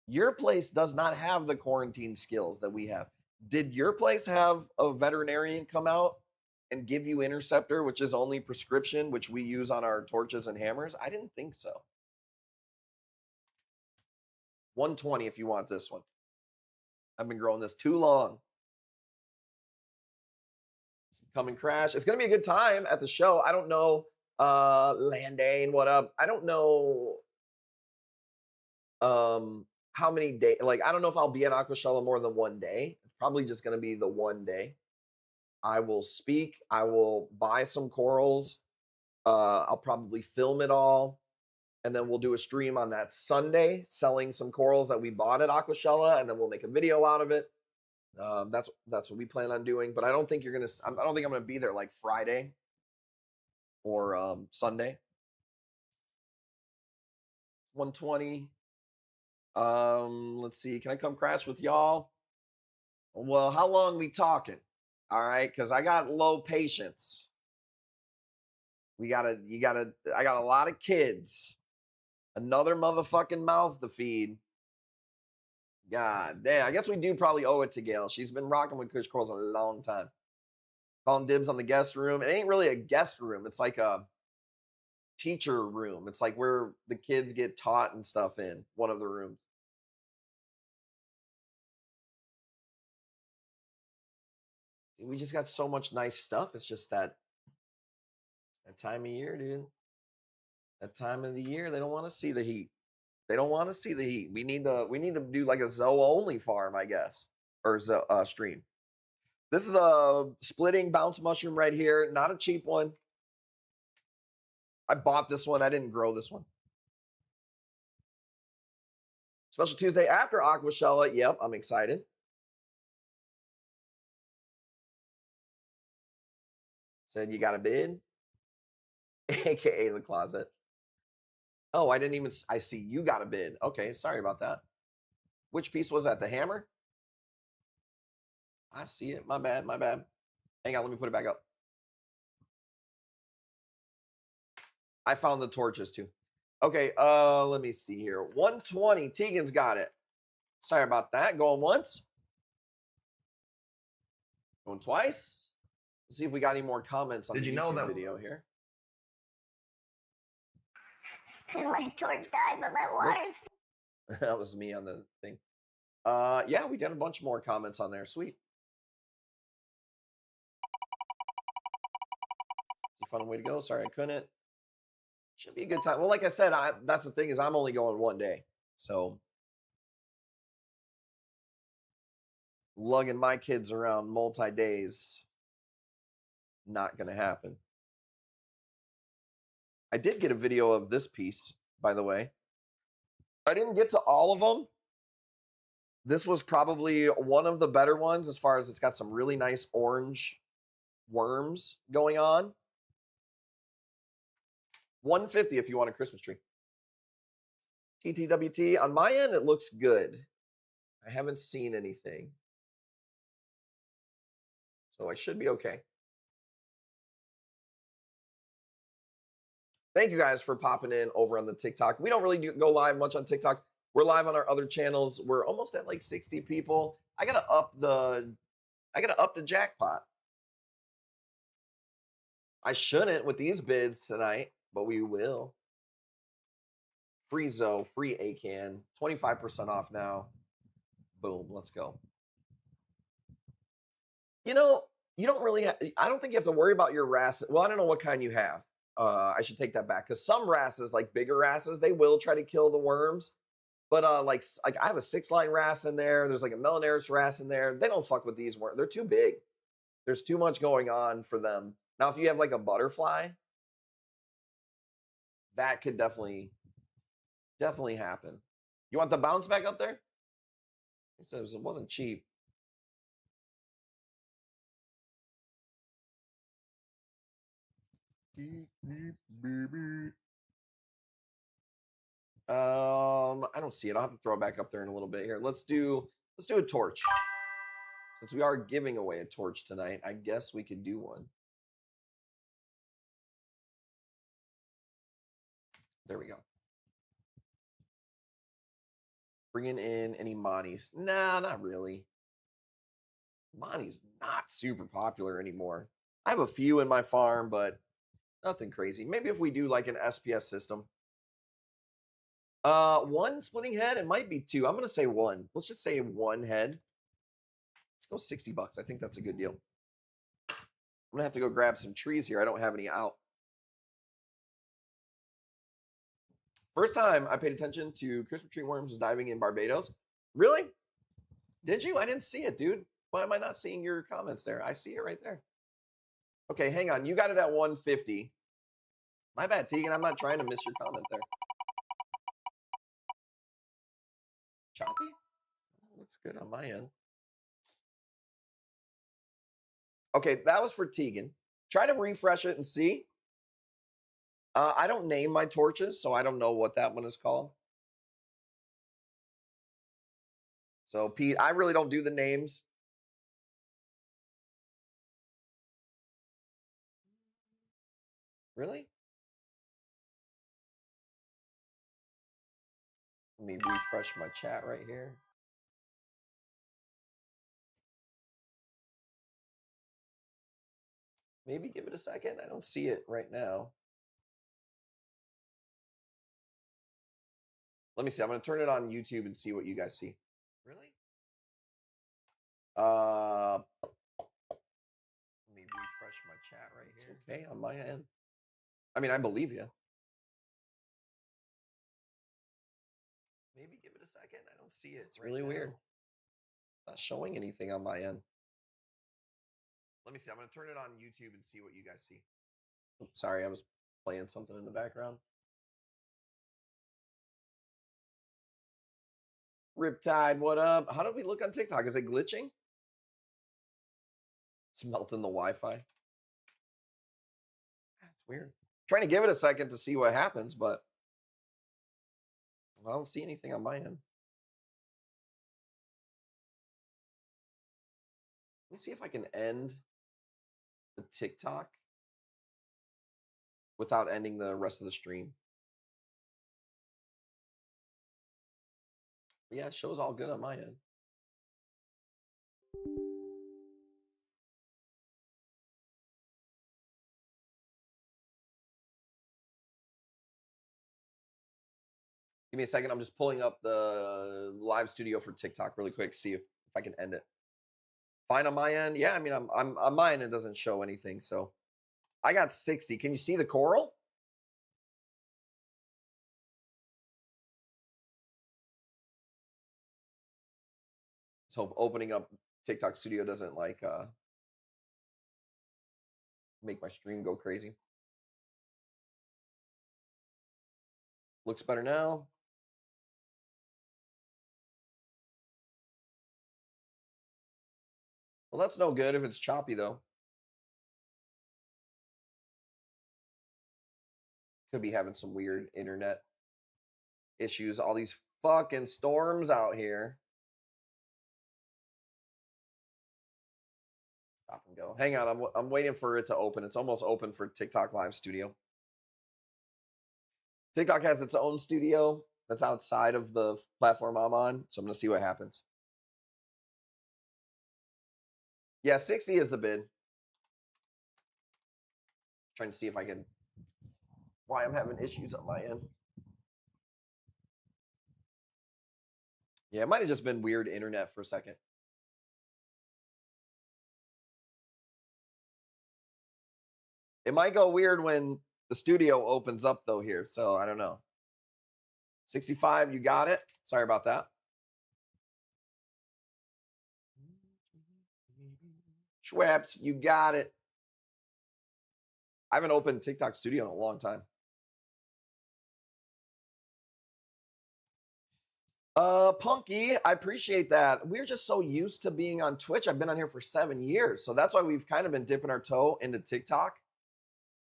[SPEAKER 1] Your place does not have the quarantine skills that we have. Did your place have a veterinarian come out and give you Interceptor, which is only prescription, which we use on our torches and hammers? I didn't think so. 120 if you want this one. I've been growing this too long. Come and crash. It's going to be a good time at the show. I don't know, Landane, what up? I don't know how many days. Like, I don't know if I'll be at Aquashella more than one day. It's probably just going to be the one day. I will speak. I will buy some corals. I'll probably film it all. And then we'll do a stream on that Sunday selling some corals that we bought at Aquashella, and then we'll make a video out of it. That's what we plan on doing. But I don't think you're gonna. I don't think I'm gonna be there like Friday or Sunday. 120. Let's see. Can I come crash with y'all? Well, how long we talking? All right, because I got low patience. I got a lot of kids. Another motherfucking mouth to feed. God damn. I guess we do probably owe it to Gail. She's been rocking with Kush Corals a long time. Calling dibs on the guest room. It ain't really a guest room. It's like a teacher room. It's like where the kids get taught and stuff in one of the rooms. We just got so much nice stuff. It's just that time of year, dude. That time of the year, they don't want to see the heat. They don't want to see the heat. We need to do like a Zoa only farm, I guess, or stream. This is a splitting bounce mushroom right here. Not a cheap one. I bought this one. I didn't grow this one. Special Tuesday after Aquashella. Yep, I'm excited. Said you got a bid? AKA the closet. Oh, I didn't even, I see you got a bid. Okay, sorry about that. Which piece was that? The hammer? I see it. My bad, my bad. Hang on, let me put it back up. I found the torches too. Okay, let me see here. 120. Tegan's got it. Sorry about that. Going once. Going twice. Let's see if we got any more comments on the YouTube video here.
[SPEAKER 4] My torch died, but my water's.
[SPEAKER 1] That was me on the thing. Yeah, we did a bunch more comments on there. Sweet. It's a fun way to go. Sorry, I couldn't. Should be a good time. Well, like I said, that's the thing is I'm only going one day. So lugging my kids around multi-days, not going to happen. I did get a video of this piece, by the way. I didn't get to all of them. This was probably one of the better ones as far as it's got some really nice orange worms going on. $150 if you want a Christmas tree. TTWT. On my end, it looks good. I haven't seen anything. So I should be okay. Thank you guys for popping in over on the TikTok. We don't really go live much on TikTok. We're live on our other channels. We're almost at like 60 people. I gotta up the jackpot. I shouldn't with these bids tonight, but we will. Free Zoe, free ACAN, 25% off now. Boom, let's go. You know, you don't really I don't think you have to worry about your wrasse. Well, I don't know what kind you have. I should take that back because some wrasses, like bigger wrasses, they will try to kill the worms. But like I have a 6-line wrasse in there. There's like a Melanaris wrasse in there. They don't fuck with these worms. They're too big. There's too much going on for them. Now, if you have like a butterfly, that could definitely happen. You want the bounce back up there? He says it wasn't cheap. I don't see it. I'll have to throw it back up there in a little bit here. Let's do a torch. Since we are giving away a torch tonight, I guess we could do one. There we go. Bringing in any Monties. Nah, not really. Monty's not super popular anymore. I have a few in my farm, but nothing crazy. Maybe if we do like an SPS system. One splitting head. It might be two. I'm going to say one. Let's just say one head. Let's go $60. I think that's a good deal. I'm going to have to go grab some trees here. I don't have any out. First time I paid attention to Christmas tree worms was diving in Barbados. Really? Did you? I didn't see it, dude. Why am I not seeing your comments there? I see it right there. Okay, hang on. You got it at 150. My bad, Tegan. I'm not trying to miss your comment there. Choppy? Looks good on my end. Okay, that was for Tegan. Try to refresh it and see. I don't name my torches, so I don't know what that one is called. So, Pete, I really don't do the names. Really? Let me refresh my chat right here. Maybe give it a second. I don't see it right now. Let me see. I'm going to turn it on YouTube and see what you guys see. Really? Let me refresh my chat right here. It's okay on my end. I mean, I believe you. Maybe give it a second. I don't see it. It's really weird. Not showing anything on my end. Let me see. I'm going to turn it on YouTube and see what you guys see. Oops, sorry, I was playing something in the background. Riptide, what up? How do we look on TikTok? Is it glitching? It's melting the Wi-Fi. That's weird. Trying to give it a second to see what happens, but I don't see anything on my end. Let me see if I can end the TikTok without ending the rest of the stream. Yeah, it shows all good on my end. Give me a second. I'm just pulling up the live studio for TikTok really quick. See if I can end it. Fine on my end. Yeah, I mean, I'm on mine. It doesn't show anything. So I got 60. Can you see the coral? So opening up TikTok Studio doesn't like make my stream go crazy. Looks better now. Well, that's no good if it's choppy though. Could be having some weird internet issues. All these fucking storms out here. Stop and go. Hang on, I'm waiting for it to open. It's almost open for TikTok Live Studio. TikTok has its own studio that's outside of the platform I'm on, so I'm gonna see what happens. Yeah, 60 is the bid. Trying to see if I can. Why I'm having issues on my end. Yeah, it might have just been weird internet for a second. It might go weird when the studio opens up though here, so I don't know. 65, you got it. Sorry about that. Schweppes, you got it. I haven't opened TikTok Studio in a long time. Punky, I appreciate that. We're just so used to being on Twitch. I've been on here for 7 years, so that's why we've kind of been dipping our toe into TikTok.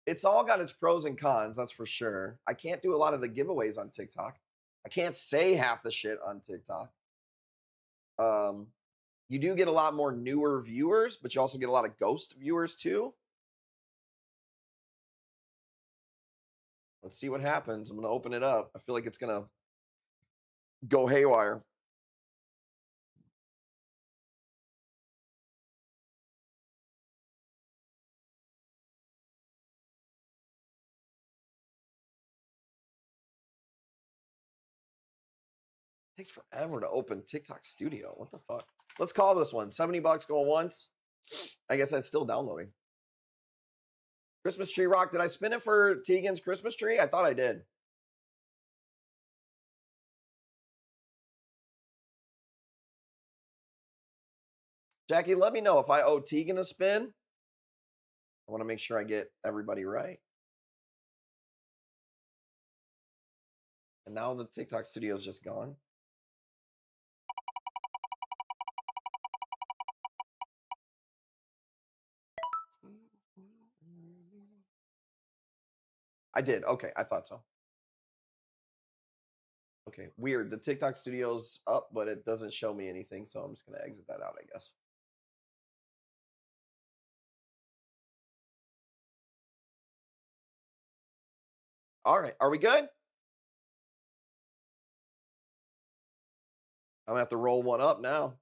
[SPEAKER 1] It's all got its pros and cons, that's for sure. I can't do a lot of the giveaways on TikTok. I can't say half the shit on TikTok. You do get a lot more newer viewers, but you also get a lot of ghost viewers too. Let's see what happens. I'm going to open it up. I feel like it's going to go haywire. Takes forever to open TikTok Studio. What the fuck? Let's call this one. $70 going once. I guess that's still downloading. Christmas tree rock. Did I spin it for Tegan's Christmas tree? I thought I did. Jackie, let me know if I owe Tegan a spin. I want to make sure I get everybody right. And now the TikTok Studio is just gone. I did. Okay, I thought so. Okay, weird. The TikTok studio's up, but it doesn't show me anything, so I'm just gonna exit that out, I guess. All right, are we good? I'm gonna have to roll one up now.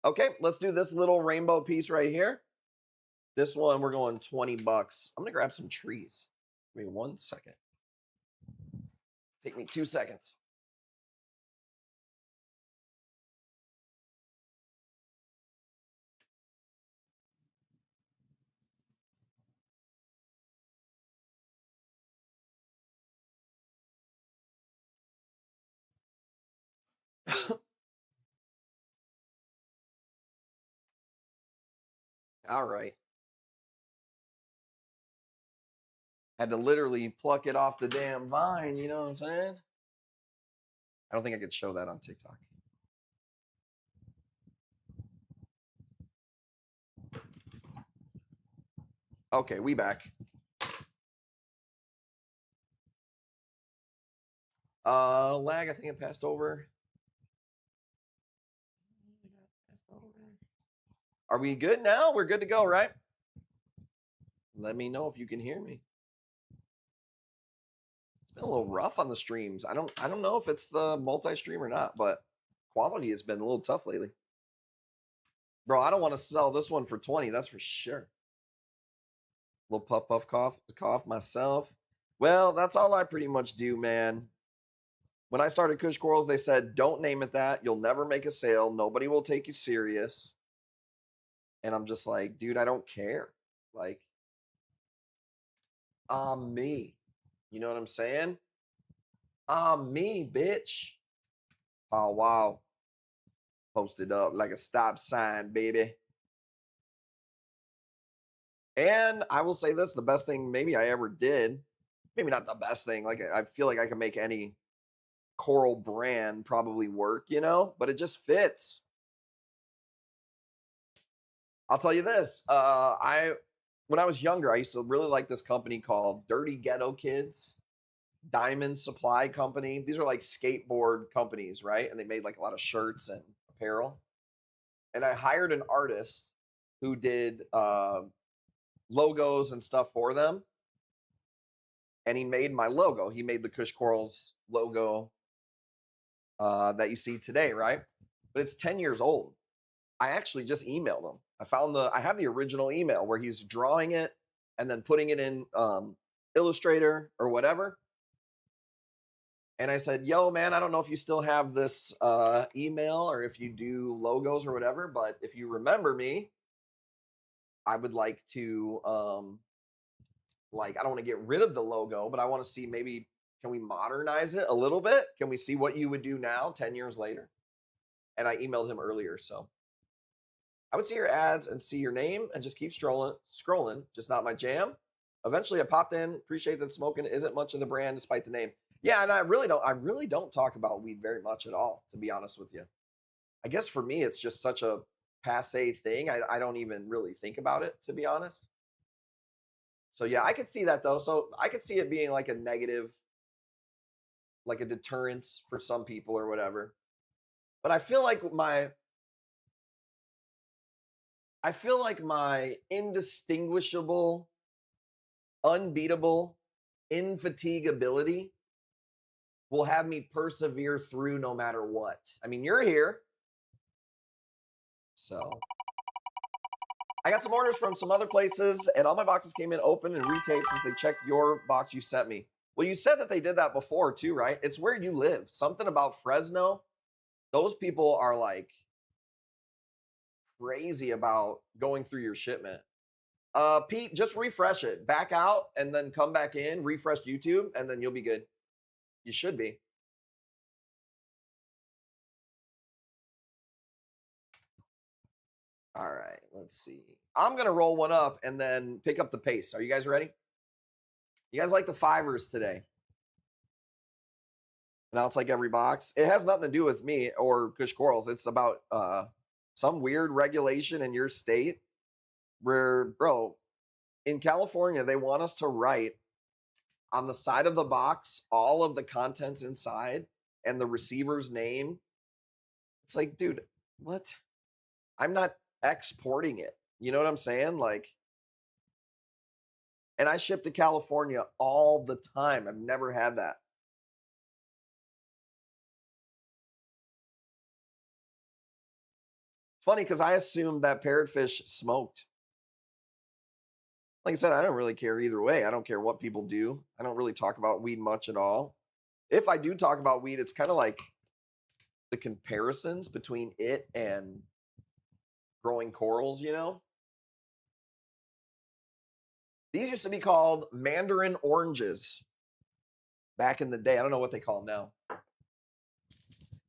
[SPEAKER 1] Okay, let's do this little rainbow piece right here. This one, we're going 20 bucks. I'm gonna grab some trees. Give me 1 second. Take me 2 seconds. All right. Had to literally pluck it off the damn vine, you know what I'm saying? I don't think I could show that on TikTok. Okay, we back. Lag, I think it passed over. Are we good now? We're good to go, right? Let me know if you can hear me. It's been a little rough on the streams. I don't know if it's the multi-stream or not, but quality has been a little tough lately. Bro, I don't want to sell this one for 20, that's for sure. Little puff cough myself. Well, that's all I pretty much do, man. When I started Kush Corals, they said, don't name it that. You'll never make a sale. Nobody will take you serious. And I'm just like, dude, I don't care. Like, I'm me. You know what I'm saying? I'm me, bitch. Oh, wow. Posted up like a stop sign, baby. And I will say this, the best thing maybe I ever did, maybe not the best thing, like I feel like I can make any coral brand probably work, you know, but it just fits. I'll tell you this, when I was younger, I used to really like this company called Dirty Ghetto Kids, Diamond Supply Company. These are like skateboard companies, right? And they made like a lot of shirts and apparel. And I hired an artist who did logos and stuff for them. And he made my logo. He made the Kush Corals logo that you see today, right? But it's 10 years old. I actually just emailed him. I have the original email where he's drawing it and then putting it in Illustrator or whatever. And I said, yo, man, I don't know if you still have this email or if you do logos or whatever, but if you remember me, I would like to, I don't want to get rid of the logo, but I want to see maybe, can we modernize it a little bit? Can we see what you would do now, 10 years later? And I emailed him earlier, so. I would see your ads and see your name and just keep scrolling, just not my jam. Eventually I popped in, appreciate that smoking isn't much of the brand despite the name. Yeah, and I really don't talk about weed very much at all, to be honest with you. I guess for me, it's just such a passe thing. I don't even really think about it, to be honest. So yeah, I could see that though. So I could see it being like a negative, like a deterrence for some people or whatever. But I feel like my indistinguishable, unbeatable, infatigability will have me persevere through no matter what. I mean, you're here. So I got some orders from some other places, and all my boxes came in open and retaped since they checked your box you sent me. Well, you said that they did that before too, right? It's where you live. Something about Fresno. Those people are like crazy about going through your shipment. Pete, just refresh it. Back out and then come back in, refresh YouTube, and then you'll be good. You should be. All right, let's see. I'm going to roll one up and then pick up the pace. Are you guys ready? You guys like the fivers today? Now it's like every box. It has nothing to do with me or Kush Corals. It's about some weird regulation in your state where, bro, in California, they want us to write on the side of the box all of the contents inside and the receiver's name. It's like, dude, what? I'm not exporting it. You know what I'm saying? Like, and I ship to California all the time. I've never had that. It's funny because I assumed that parrotfish smoked. Like I said, I don't really care either way. I don't care what people do. I don't really talk about weed much at all. If I do talk about weed, it's kind of like the comparisons between it and growing corals, you know? These used to be called mandarin oranges back in the day. I don't know what they call them now.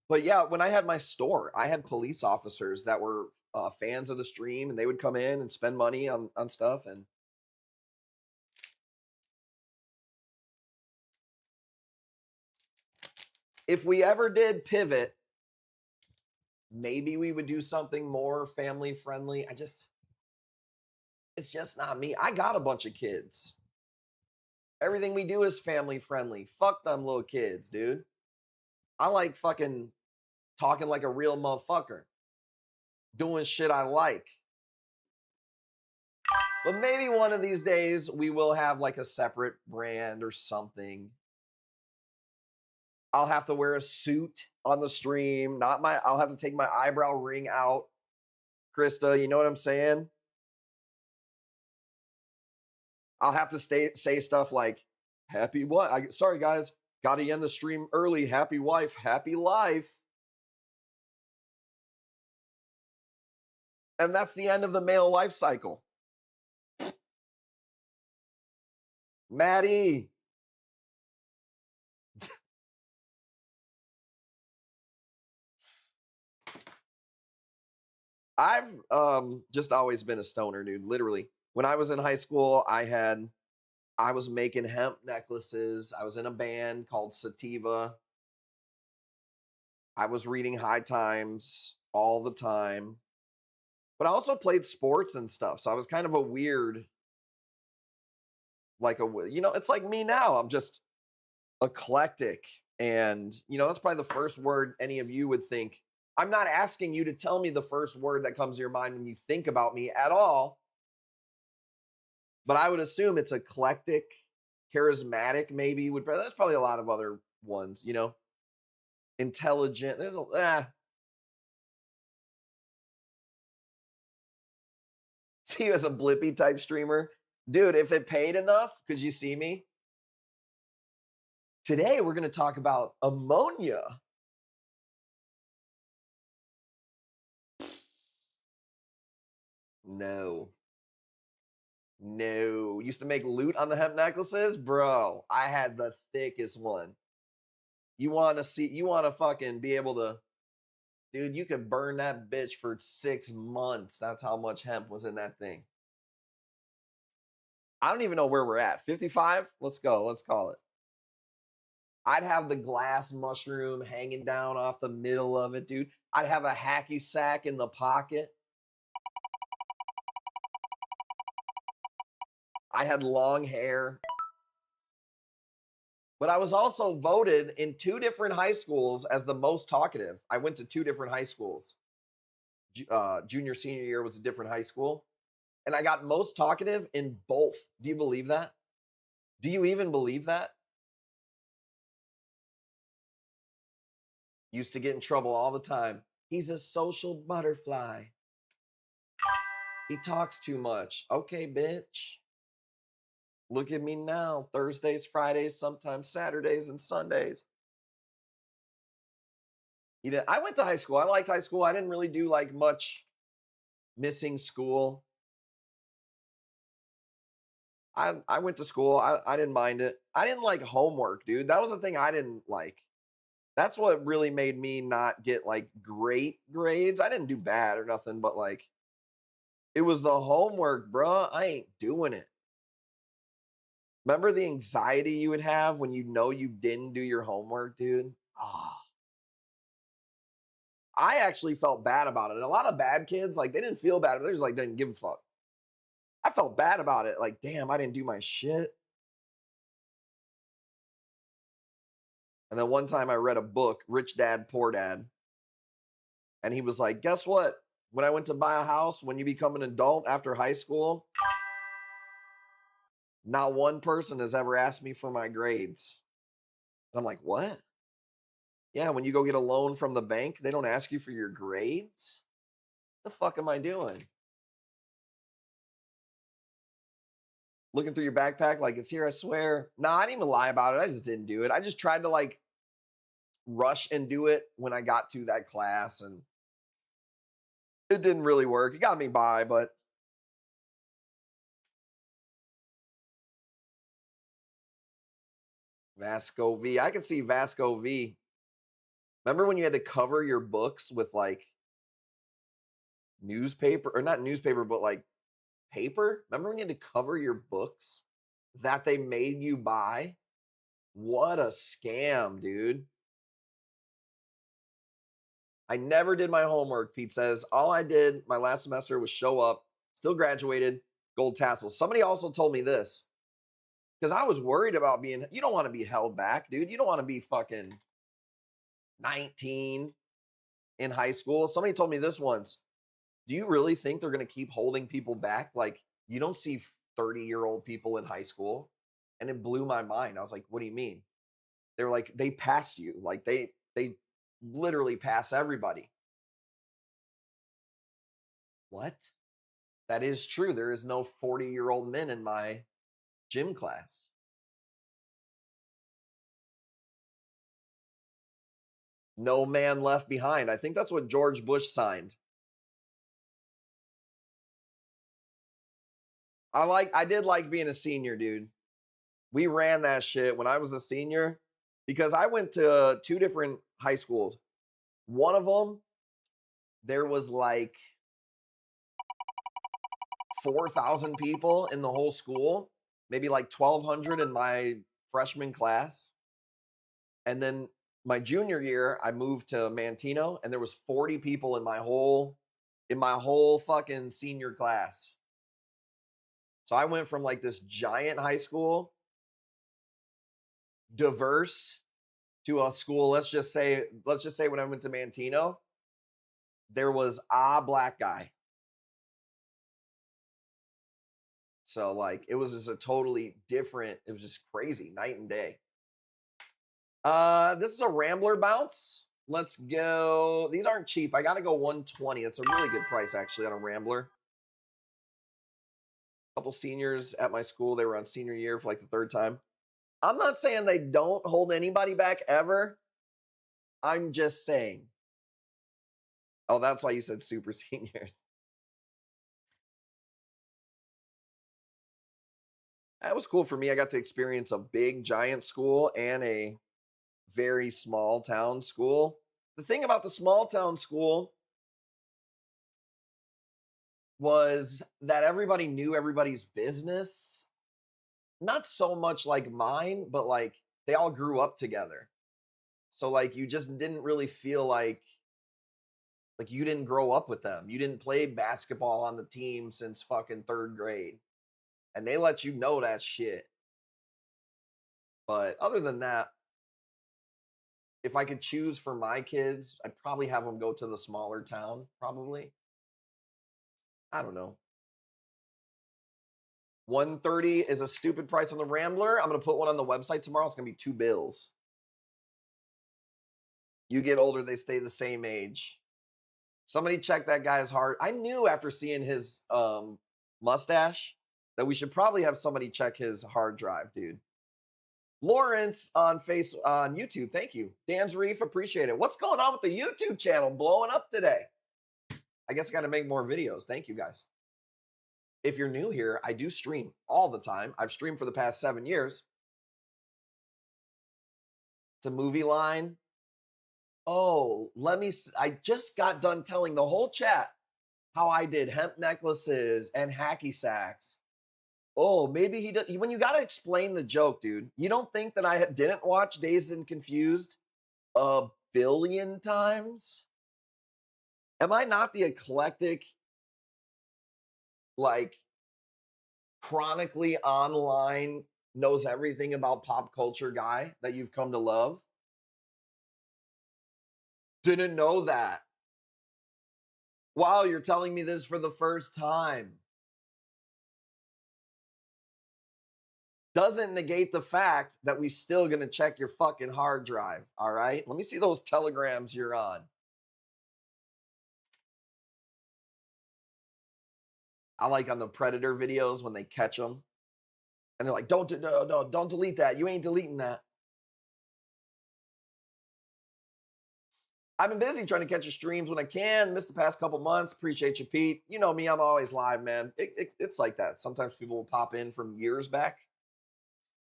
[SPEAKER 1] But yeah, when I had my store, I had police officers that were fans of the stream, and they would come in and spend money on stuff. And if we ever did pivot, maybe we would do something more family friendly. It's just not me. I got a bunch of kids. Everything we do is family friendly. Fuck them little kids, dude. I like fucking talking like a real motherfucker, doing shit I like. But maybe one of these days we will have like a separate brand or something. I'll have to wear a suit on the stream. I'll have to take my eyebrow ring out. Krista, you know what I'm saying? I'll have to say stuff like, happy what? Sorry guys, gotta end the stream early. Happy wife, happy life. And that's the end of the male life cycle. Maddie. I've just always been a stoner, dude. Literally. When I was in high school, I was making hemp necklaces. I was in a band called Sativa. I was reading High Times all the time. But I also played sports and stuff. So I was kind of a weird, it's like me now. I'm just eclectic. And, that's probably the first word any of you would think. I'm not asking you to tell me the first word that comes to your mind when you think about me at all. But I would assume it's eclectic, charismatic, maybe. That's probably a lot of other ones, Intelligent. See you as a Blippy type streamer. Dude, if it paid enough, could you see me? Today, we're going to talk about ammonia. No. Used to make loot on the hemp necklaces? Bro, I had the thickest one. You want to fucking be able to, dude, you could burn that bitch for 6 months. That's how much hemp was in that thing. I don't even know where we're at. 55? Let's go. Let's call it. I'd have the glass mushroom hanging down off the middle of it, dude. I'd have a hacky sack in the pocket. I had long hair. But I was also voted in 2 different high schools as the most talkative. I went to 2 different high schools. Junior, senior year was a different high school. And I got most talkative in both. Do you believe that? Do you even believe that? Used to get in trouble all the time. He's a social butterfly. He talks too much. Okay, bitch. Look at me now. Thursdays, Fridays, sometimes Saturdays and Sundays. I went to high school. I liked high school. I didn't really do like much missing school. I went to school. I didn't mind it. I didn't like homework, dude. That was the thing I didn't like. That's what really made me not get like great grades. I didn't do bad or nothing, but like it was the homework, bruh. I ain't doing it. Remember the anxiety you would have when you know you didn't do your homework, dude? Oh. I actually felt bad about it. And a lot of bad kids, like, they didn't feel bad. They just like didn't give a fuck. I felt bad about it. Like, damn, I didn't do my shit. And then one time I read a book, Rich Dad, Poor Dad. And he was like, guess what? When I went to buy a house, when you become an adult after high school, not one person has ever asked me for my grades. And I'm like, what? Yeah, when you go get a loan from the bank, they don't ask you for your grades? What the fuck am I doing? Looking through your backpack like it's here, I swear. Nah, I didn't even lie about it. I just didn't do it. I just tried to like rush and do it when I got to that class, and it didn't really work. It got me by, but Vasco V. I could see Vasco V. Remember when you had to cover your books with like newspaper, or not newspaper, but like paper? Remember when you had to cover your books that they made you buy? What a scam, dude. I never did my homework, Pete says. All I did my last semester was show up, still graduated, gold tassels. Somebody also told me this, because I was worried about being, you don't want to be held back, dude. You don't want to be fucking 19 in high school. Somebody told me this once. Do you really think they're going to keep holding people back? Like, you don't see 30-year-old people in high school. And it blew my mind. I was like, what do you mean? They were like, they passed you. Like, they literally pass everybody. What? That is true. There is no 40-year-old men in my gym class. No man left behind. I think that's what George Bush signed. I did like being a senior, dude. We ran that shit when I was a senior, because I went to 2 different high schools. One of them, there was like 4,000 people in the whole school, maybe like 1,200 in my freshman class. And then my junior year, I moved to Mantino, and there was 40 people in my whole fucking senior class. So I went from like this giant high school, diverse, to a school. Let's just say when I went to Mantino, there was a black guy. So like it was just a totally different, it was just crazy, night and day. This is a Rambler bounce. Let's go. These aren't cheap. I gotta go 120. That's a really good price actually on a Rambler. A couple seniors at my school, they were on senior year for like the 3rd time. I'm not saying they don't hold anybody back ever. I'm just saying. Oh, that's why you said super seniors. That was cool for me. I got to experience a big giant school and a very small town school. The thing about the small town school was that everybody knew everybody's business. Not so much like mine, but like they all grew up together. So like you just didn't really feel like you didn't grow up with them. You didn't play basketball on the team since fucking 3rd grade. And they let you know that shit. But other than that, if I could choose for my kids, I'd probably have them go to the smaller town, probably. I don't know. 130 is a stupid price on the Rambler. I'm going to put one on the website tomorrow. It's going to be $2. You get older, they stay the same age. Somebody check that guy's heart. I knew after seeing his mustache that we should probably have somebody check his hard drive, dude. Lawrence on YouTube, thank you. Dan's Reef, appreciate it. What's going on with the YouTube channel? Blowing up today. I guess I got to make more videos. Thank you, guys. If you're new here, I do stream all the time. I've streamed for the past 7 years. It's a movie line. Oh, I just got done telling the whole chat how I did hemp necklaces and hacky sacks. Oh, maybe he does. When you got to explain the joke, dude, you don't think that I didn't watch Dazed and Confused a billion times? Am I not the eclectic, like chronically online, knows everything about pop culture guy that you've come to love? Didn't know that. Wow, you're telling me this for the first time. Doesn't negate the fact that we still gonna check your fucking hard drive. All right. Let me see those telegrams you're on. I like on the Predator videos when they catch them and they're like, don't delete that. You ain't deleting that. I've been busy trying to catch your streams when I can. Missed the past couple months. Appreciate you, Pete. You know me, I'm always live, man. It's like that. Sometimes people will pop in from years back.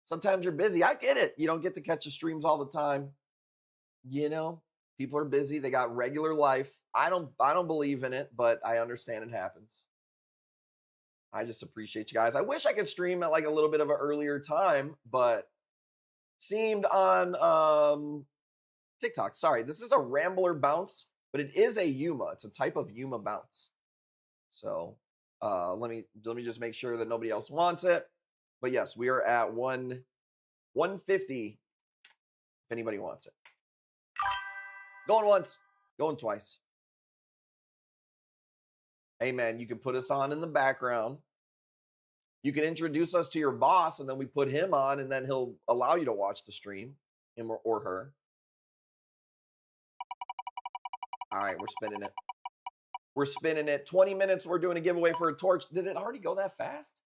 [SPEAKER 1] Sometimes you're busy. I get it. You don't get to catch the streams all the time. You know, people are busy. They got regular life. I don't believe in it, but I understand it happens. I just appreciate you guys. I wish I could stream at like a little bit of an earlier time, but seemed on TikTok. Sorry, this is a Rambler bounce, but it is a Yuma. It's a type of Yuma bounce. So let me just make sure that nobody else wants it. But yes, we are at 150. If anybody wants it. Going once, going twice. Hey man, you can put us on in the background. You can introduce us to your boss, and then we put him on, and then he'll allow you to watch the stream, him or her. All right, we're spinning it. We're spinning it. 20 minutes, we're doing a giveaway for a torch. Did it already go that fast?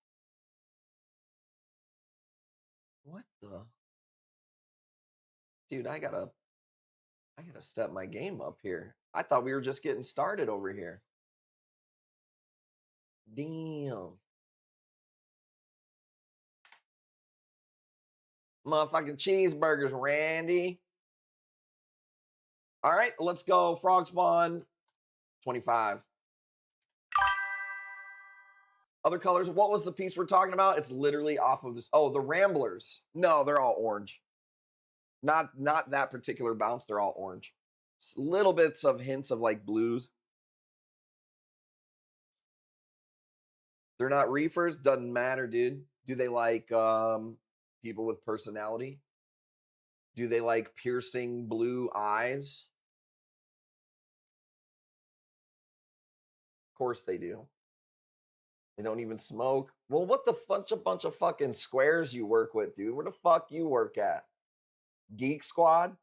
[SPEAKER 1] What the? Dude, I gotta step my game up here. I thought we were just getting started over here. Damn. Motherfucking cheeseburgers, Randy. All right, let's go. Frog spawn, 25. Other colors. What was the piece we're talking about? It's literally off of this. Oh, the Ramblers. No, they're all orange. Not that particular bounce. They're all orange. Little bits of hints of like blues. They're not reefers. Doesn't matter, dude. Do they like people with personality? Do they like piercing blue eyes? Of course they do. They don't even smoke. Well, what the bunch of fucking squares you work with, dude? Where the fuck you work at? Geek Squad?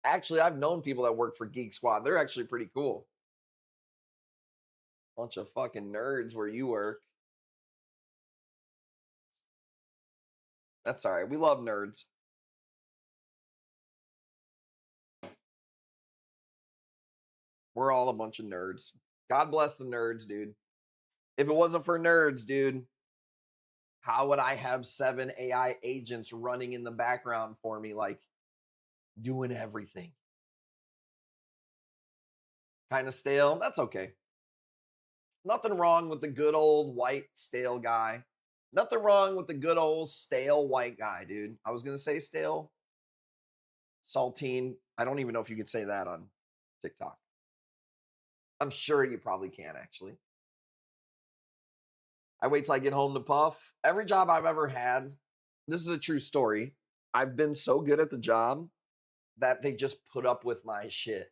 [SPEAKER 1] Actually, I've known people that work for Geek Squad. They're actually pretty cool. Bunch of fucking nerds where you work. That's all right. We love nerds. We're all a bunch of nerds. God bless the nerds, dude. If it wasn't for nerds, dude, how would I have 7 AI agents running in the background for me, like doing everything? Kind of stale. That's okay. Nothing wrong with the good old white stale guy. Nothing wrong with the good old stale white guy, dude. I was going to say stale. Saltine. I don't even know if you could say that on TikTok. I'm sure you probably can, actually. I wait till I get home to puff. Every job I've ever had, this is a true story. I've been so good at the job that they just put up with my shit.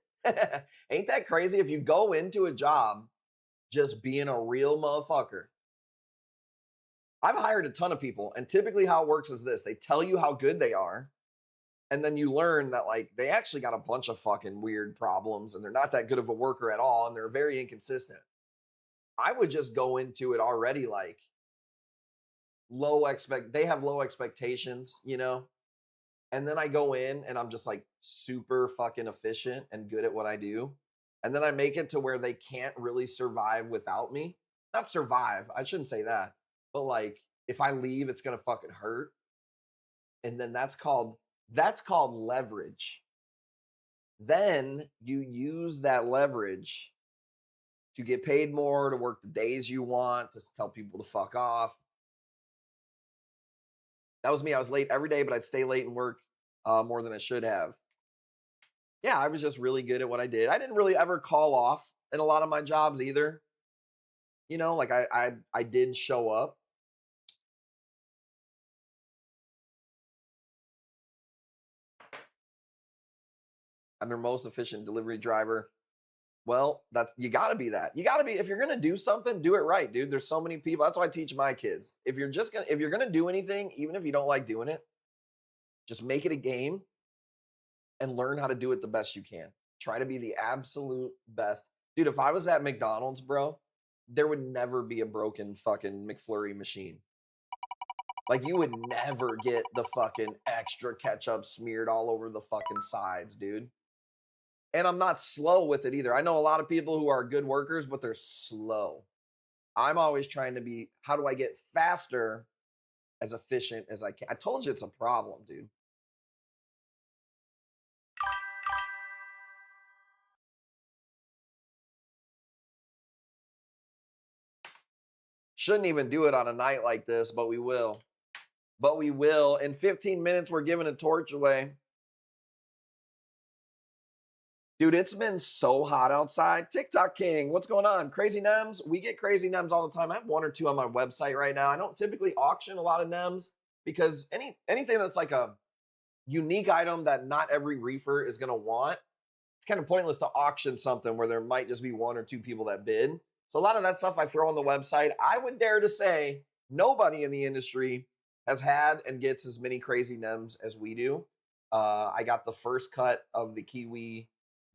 [SPEAKER 1] Ain't that crazy? If you go into a job just being a real motherfucker. I've hired a ton of people, and typically how it works is this. They tell you how good they are, and then you learn that like they actually got a bunch of fucking weird problems, and they're not that good of a worker at all, and they're very inconsistent. I would just go into it already like they have low expectations, you know? And then I go in and I'm just like super fucking efficient and good at what I do. And then I make it to where they can't really survive without me. Not survive, I shouldn't say that. But like if I leave, it's gonna fucking hurt. And then that's called leverage. Then you use that leverage to get paid more, to work the days you want, to tell people to fuck off. That was me. I was late every day, but I'd stay late and work more than I should have. Yeah, I was just really good at what I did. I didn't really ever call off in a lot of my jobs either. You know, like I did show up. I'm their most efficient delivery driver. Well, that's you got to be that. You got to be if you're going to do something, do it right, dude. There's so many people. That's why I teach my kids. If you're going to do anything, even if you don't like doing it, just make it a game and learn how to do it the best you can. Try to be the absolute best. Dude, if I was at McDonald's, bro, there would never be a broken fucking McFlurry machine. Like you would never get the fucking extra ketchup smeared all over the fucking sides, dude. And I'm not slow with it either. I know a lot of people who are good workers, but they're slow. I'm always trying to be, how do I get faster, as efficient as I can? I told you it's a problem, dude. Shouldn't even do it on a night like this, but we will. But we will. In 15 minutes, we're giving a torch away. Dude, it's been so hot outside. TikTok King, what's going on? Crazy Nems? We get crazy Nems all the time. I have one or two on my website right now. I don't typically auction a lot of Nems because anything that's like a unique item that not every reefer is going to want, it's kind of pointless to auction something where there might just be one or two people that bid. So a lot of that stuff I throw on the website. I would dare to say nobody in the industry has had and gets as many crazy Nems as we do. I got the first cut of the Kiwi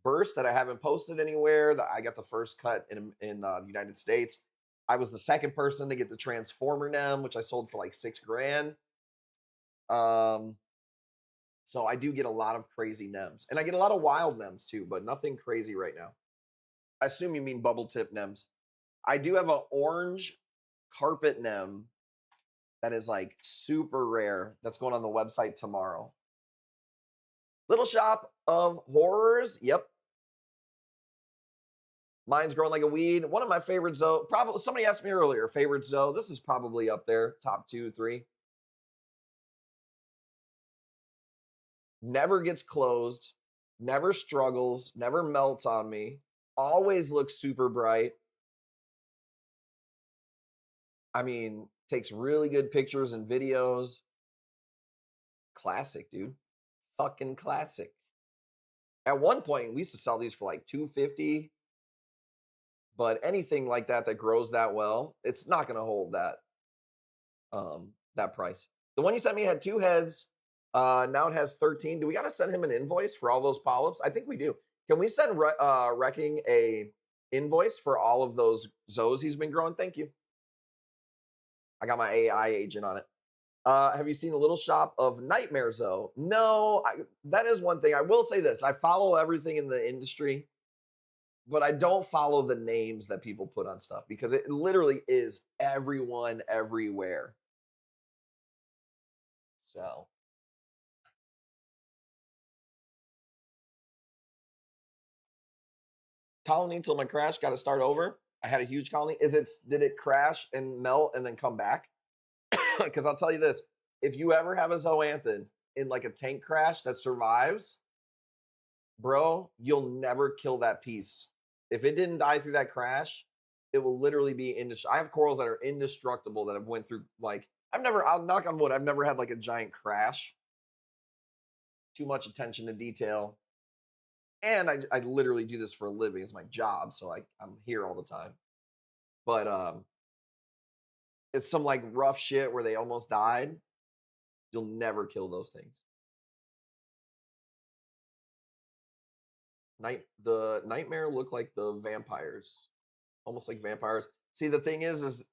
[SPEAKER 1] burst that I haven't posted anywhere. I got the first cut in the United States. I was the second person to get the Transformer Nem, which I sold for like $6,000. So I do get a lot of crazy Nems, and I get a lot of wild Nems too, but nothing crazy right now. I assume you mean bubble tip Nems. I do have an orange carpet Nem that is like super rare. That's going on the website tomorrow. Little Shop of Horrors. Yep. Mine's growing like a weed. One of my favorites, though, probably somebody asked me earlier, favorites, though. This is probably up there, top 2, 3. Never gets closed, never struggles, never melts on me, always looks super bright. I mean, takes really good pictures and videos. Classic, dude. Fucking classic. At one point, we used to sell these for like $250. But anything like that that grows that well, it's not going to hold that price. The one you sent me had 2 heads. Now it has 13. Do we got to send him an invoice for all those polyps? I think we do. Can we send Wrecking a invoice for all of those zoos he's been growing? Thank you. I got my AI agent on it. Have you seen the Little Shop of Nightmare Zoo? No, that is one thing. I will say this. I follow everything in the industry, but I don't follow the names that people put on stuff because it literally is everyone everywhere. So. Colony until my crash, got to start over. I had a huge colony. Did it crash and melt and then come back? Because I'll tell you this, if you ever have a zoanthid in like a tank crash that survives, bro, you'll never kill that piece. If it didn't die through that crash, it will literally be indestructible. I have corals that are indestructible that have went through like I'll knock on wood, I've never had like a giant crash. Too much attention to detail. And I literally do this for a living. It's my job, so I'm here all the time. But it's some like rough shit where they almost died. You'll never kill those things. The nightmare look like the vampires, almost like vampires. See, the thing is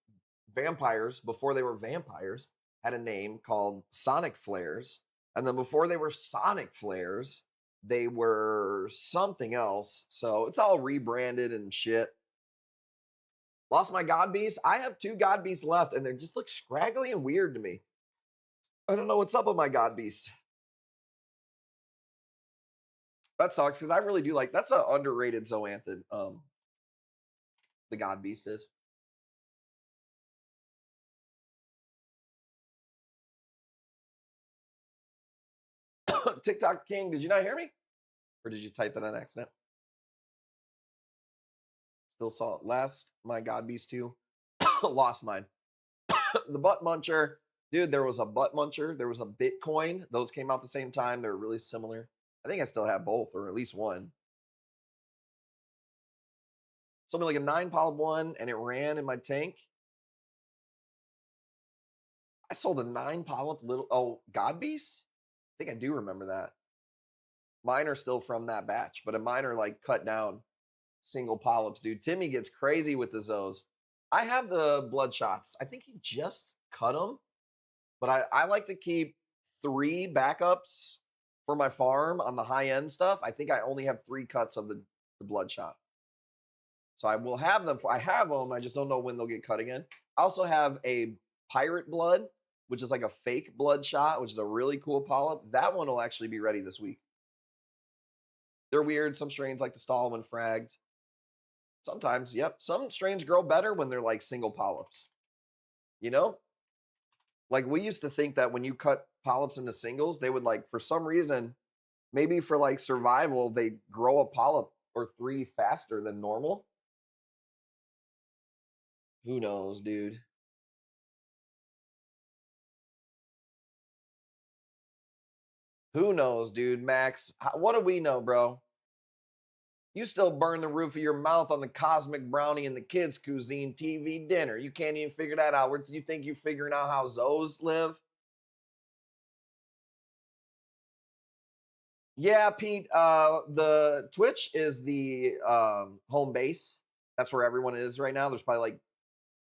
[SPEAKER 1] vampires before they were vampires had a name called Sonic Flares, and then before they were Sonic Flares, they were something else. So it's all rebranded and shit. Lost my God Beast. I have 2 God Beasts left, and they just look scraggly and weird to me. I don't know what's up with my God Beast. That sucks because I really do like that's an underrated zoanthid. The God Beast is. TikTok King, did you not hear me? Or did you type that on accident? Still saw it. Last, my God Beast 2. Lost mine. The Butt Muncher. Dude, there was a Butt Muncher. There was a Bitcoin. Those came out the same time. They're really similar. I think I still have both, or at least one. Something like a 9 polyp one, and it ran in my tank. I sold a 9 polyp little. Oh, God Beast? I think I do remember that. Mine are still from that batch, but mine are like cut down single polyps, dude. Timmy gets crazy with the Zoes. I have the Bloodshots. I think he just cut them, but I like to keep 3 backups for my farm on the high end stuff. I think I only have 3 cuts of the Bloodshot. So I will have them. I have them. I just don't know when they'll get cut again. I also have a Pirate Blood, which is like a fake Bloodshot, which is a really cool polyp. That one will actually be ready this week. They're weird. Some strains like to stall when fragged. Sometimes, yep. Some strains grow better when they're like single polyps. You know? Like we used to think that when you cut polyps into singles, they would like, for some reason, maybe for like survival, they grow a polyp or 3 faster than normal. Who knows, dude? Who knows, dude? Max, what do we know, bro? You still burn the roof of your mouth on the cosmic brownie and the kids' cuisine TV dinner. You can't even figure that out. You think you're figuring out how Zoes live? Yeah, Pete. The Twitch is the home base. That's where everyone is right now. There's probably like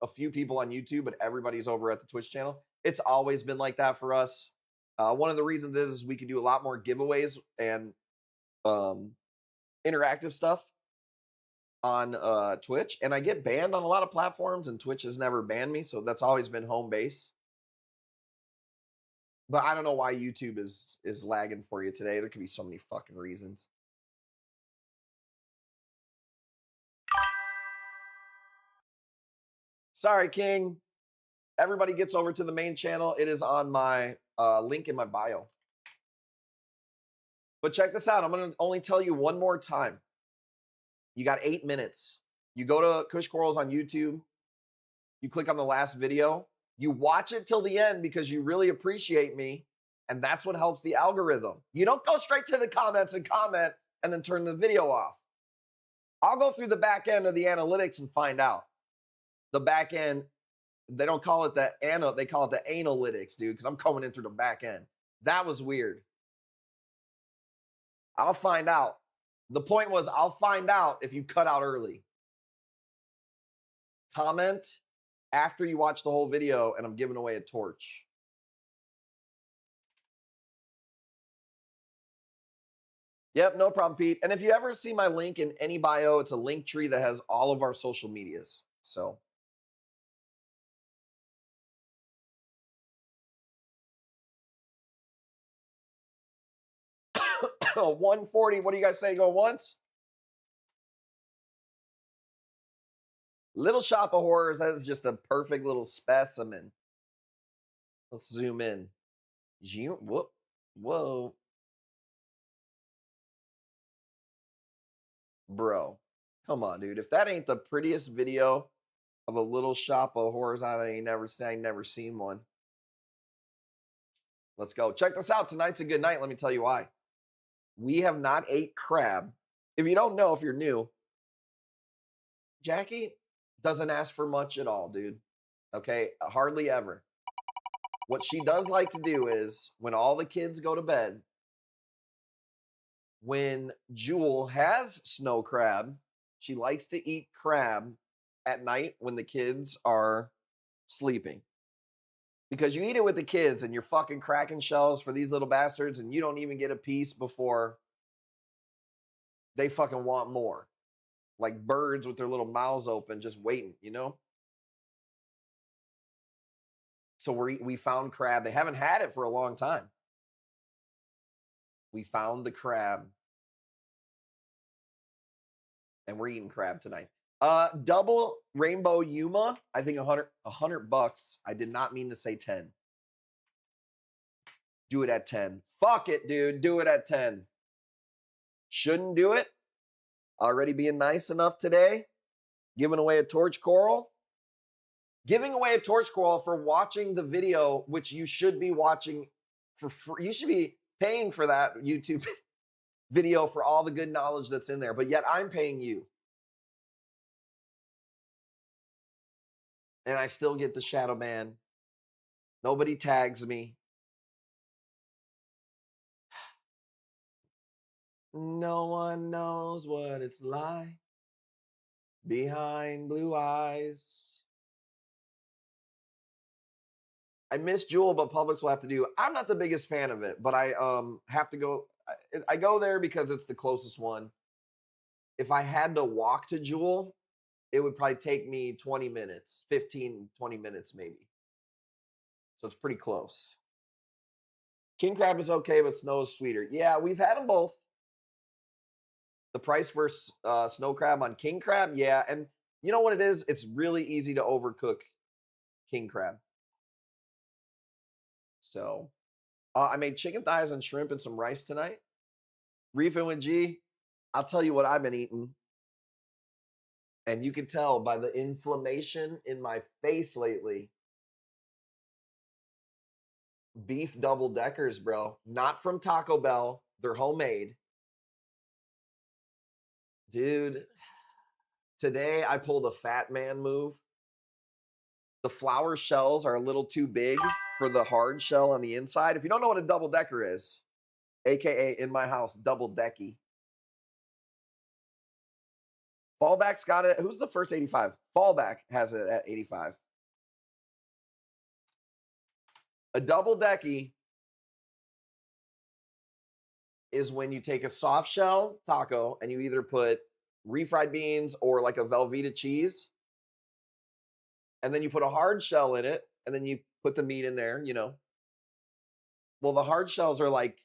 [SPEAKER 1] a few people on YouTube, but everybody's over at the Twitch channel. It's always been like that for us. One of the reasons is we can do a lot more giveaways and interactive stuff on Twitch, and I get banned on a lot of platforms, and Twitch has never banned me, so that's always been home base. But I don't know why YouTube is lagging for you today. There could be so many fucking reasons. Sorry, King. Everybody gets over to the main channel. It is on my link in my bio. But check this out. I'm going to only tell you one more time. You got 8 minutes. You go to Kush Corals on YouTube. You click on the last video. You watch it till the end because you really appreciate me. And that's what helps the algorithm. You don't go straight to the comments and comment and then turn the video off. I'll go through the back end of the analytics and find out. The back end, they don't call it the they call it the analytics, dude, because I'm coming in through the back end. That was weird. I'll find out. The point was, I'll find out if you cut out early. Comment after you watch the whole video, and I'm giving away a torch. Yep, no problem, Pete. And if you ever see my link in any bio, it's a link tree that has all of our social medias. So. Oh, 140. What do you guys say? Go once? Little Shop of Horrors. That is just a perfect little specimen. Let's zoom in. Whoop. Whoa. Bro, come on, dude. If that ain't the prettiest video of a Little Shop of Horrors, I ain't never seen one. Let's go. Check this out. Tonight's a good night. Let me tell you why. We have not ate crab. If you don't know, if you're new, Jackie doesn't ask for much at all, dude. Okay? Hardly ever. What she does like to do is when all the kids go to bed, when Jewel has snow crab, she likes to eat crab at night when the kids are sleeping. Because you eat it with the kids and you're fucking cracking shells for these little bastards and you don't even get a piece before they fucking want more. Like birds with their little mouths open just waiting, you know? So we found crab. They haven't had it for a long time. We found the crab. And we're eating crab tonight. Double rainbow Yuma. I think $100. I did not mean to say 10. Do it at 10. Fuck it, dude. Do it at 10. Shouldn't do it. Already being nice enough today. Giving away a torch coral. Giving away a torch coral for watching the video, which you should be watching for free. You should be paying for that YouTube video for all the good knowledge that's in there, but yet I'm paying you. And I still get the shadow ban. Nobody tags me. No one knows what it's like behind blue eyes. I miss Jewel, but Publix will have to do. I'm not the biggest fan of it, but I have to go. I go there because it's the closest one. If I had to walk to Jewel, it would probably take me 20 minutes, 15, 20 minutes maybe. So it's pretty close. King crab is okay, but snow is sweeter. Yeah, we've had them both. The price for snow crab on king crab, yeah. And you know what it is? It's really easy to overcook king crab. So I made chicken thighs and shrimp and some rice tonight. Reefing with G, I'll tell you what I've been eating. And you can tell by the inflammation in my face lately. Beef double deckers, bro. Not from Taco Bell. They're homemade. Dude, today I pulled a fat man move. The flour shells are a little too big for the hard shell on the inside. If you don't know what a double decker is, AKA in my house, double decky. Fallback's got it. Who's the first 85? Fallback has it at 85. A double decky is when you take a soft shell taco and you either put refried beans or like a Velveeta cheese, and then you put a hard shell in it, and then you put the meat in there, you know. Well, the hard shells are like,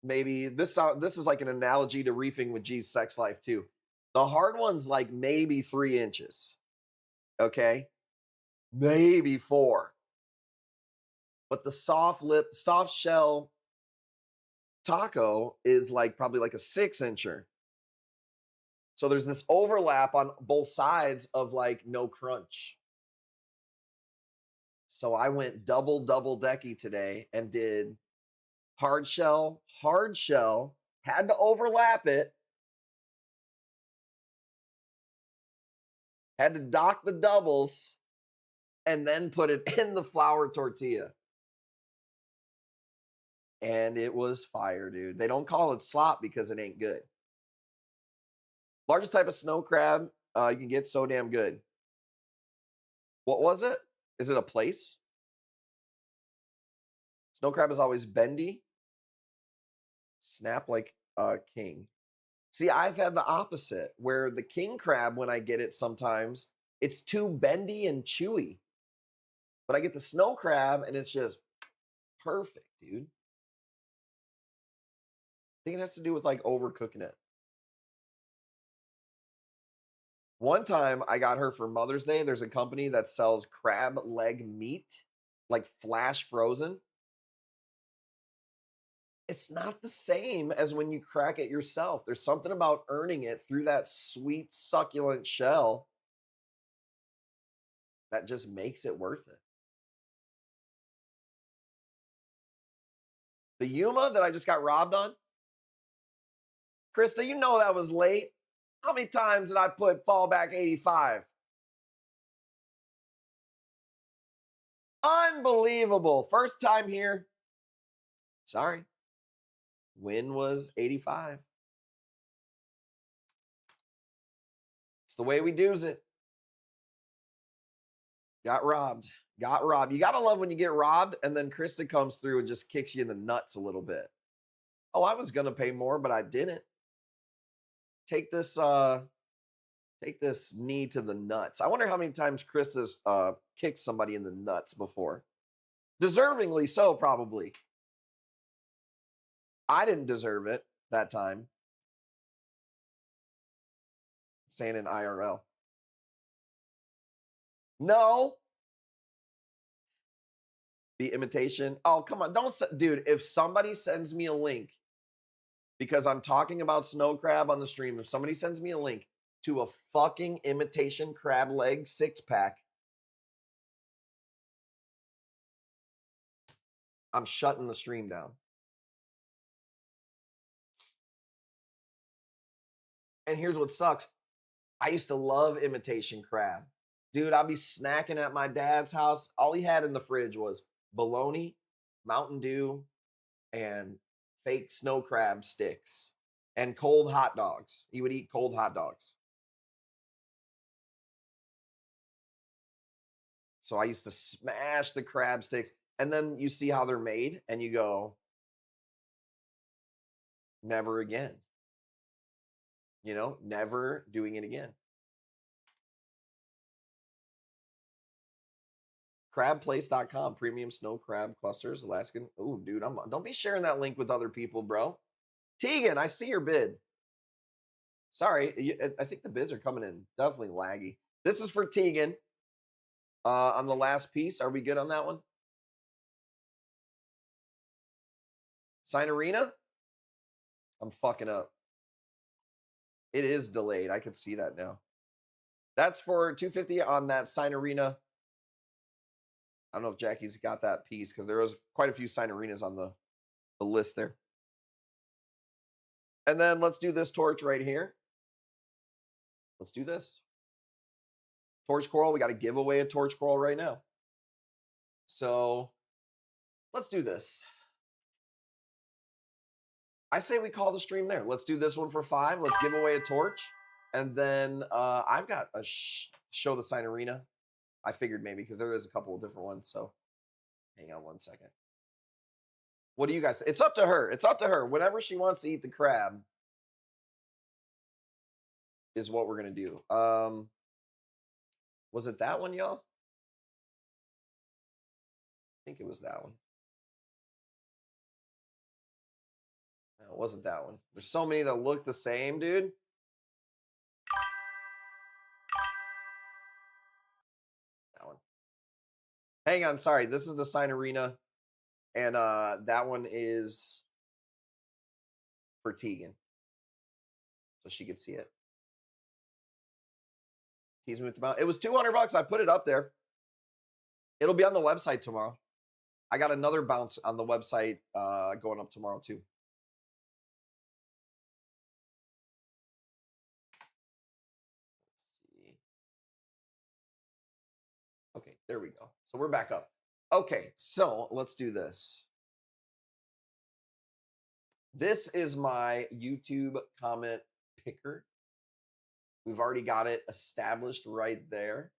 [SPEAKER 1] maybe this is like an analogy to reefing with G's sex life too. The hard one's like maybe 3 inches. Okay. Maybe 4. But the soft shell taco is like probably like a 6-incher. So there's this overlap on both sides of like no crunch. So I went double decky today and did hard shell, had to overlap it, had to dock the doubles, and then put it in the flour tortilla. And it was fire, dude. They don't call it slop because it ain't good. Largest type of snow crab you can get, so damn good. What was it? Is it a place? Snow crab is always bendy. Snap like a king. See, I've had the opposite, where the king crab, when I get it sometimes, it's too bendy and chewy. But I get the snow crab, and it's just perfect, dude. I think it has to do with like overcooking it. One time I got her for Mother's Day. There's a company that sells crab leg meat, like flash frozen. It's not the same as when you crack it yourself. There's something about earning it through that sweet, succulent shell that just makes it worth it. The Yuma that I just got robbed on, Krista, you know that was late. How many times did I put fallback 85? Unbelievable. First time here. Sorry. Win was 85. It's the way we do's it. Got robbed. Got robbed. You got to love when you get robbed and then Krista comes through and just kicks you in the nuts a little bit. Oh, I was going to pay more, but I didn't. Take this knee to the nuts. I wonder how many times Krista's kicked somebody in the nuts before. Deservingly so, probably. I didn't deserve it that time. Saying in IRL. No. The imitation. Oh, come on. Don't, dude, if somebody sends me a link because I'm talking about snow crab on the stream. If somebody sends me a link to a fucking imitation crab leg 6-pack, I'm shutting the stream down. And here's what sucks. I used to love imitation crab. Dude, I'd be snacking at my dad's house. All he had in the fridge was bologna, Mountain Dew, and fake snow crab sticks and cold hot dogs. He would eat cold hot dogs. So I used to smash the crab sticks. And then you see how they're made and you go, never again. You know, never doing it again. Crabplace.com, premium snow crab clusters, Alaskan. Oh, dude, don't be sharing that link with other people, bro. Tegan, I see your bid. Sorry, I think the bids are coming in definitely laggy. This is for Tegan. On the last piece, are we good on that one? Signorina? I'm fucking up. It is delayed. I can see that now. That's for $250 on that Signorina. I don't know if Jackie's got that piece because there was quite a few Signorinas on the list there. And then let's do this torch right here. Let's do this. Torch coral. We got to give away a torch coral right now. So let's do this. I say we call the stream there. Let's do this one for 5. Let's give away a torch. And then I've got a show the Signorina. I figured maybe because there is a couple of different ones. So hang on one second. What do you guys say? It's up to her. It's up to her. Whenever she wants to eat the crab is what we're going to do. Was it that one, y'all? I think it was that one. No, it wasn't that one. There's so many that look the same, dude. That one. Hang on, sorry. This is the Signorina. And that one is for Tegan. So she could see it. Tease me with the mouth. It was $200. I put it up there. It'll be on the website tomorrow. I got another bounce on the website going up tomorrow too. Let's see. Okay, there we go. So we're back up. Okay, so let's do this. This is my YouTube comment picker. We've already got it established right there.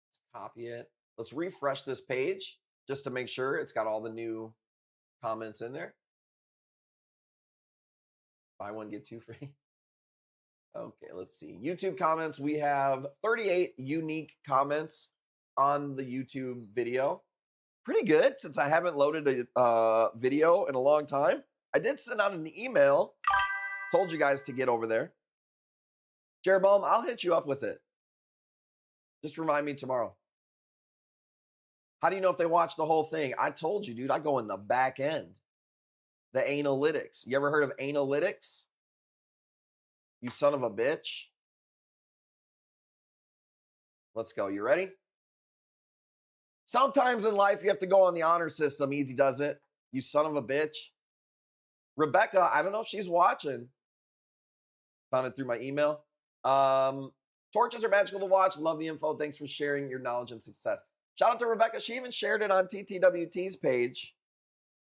[SPEAKER 1] Let's copy it. Let's refresh this page just to make sure it's got all the new comments in there. Buy one, get 2 free. Okay, let's see. YouTube comments. We have 38 unique comments on the YouTube video. Pretty good since I haven't loaded a video in a long time. I did send out an email. Told you guys to get over there. Jeroboam, I'll hit you up with it. Just remind me tomorrow. How do you know if they watch the whole thing? I told you, dude, I go in the back end. The analytics. You ever heard of analytics? You son of a bitch. Let's go. You ready? Sometimes in life you have to go on the honor system. Easy does it. You son of a bitch. Rebecca, I don't know if she's watching. Found it through my email. Torches are magical to watch. Love the info. Thanks for sharing your knowledge and success. Shout out to Rebecca. She even shared it on TTWT's page.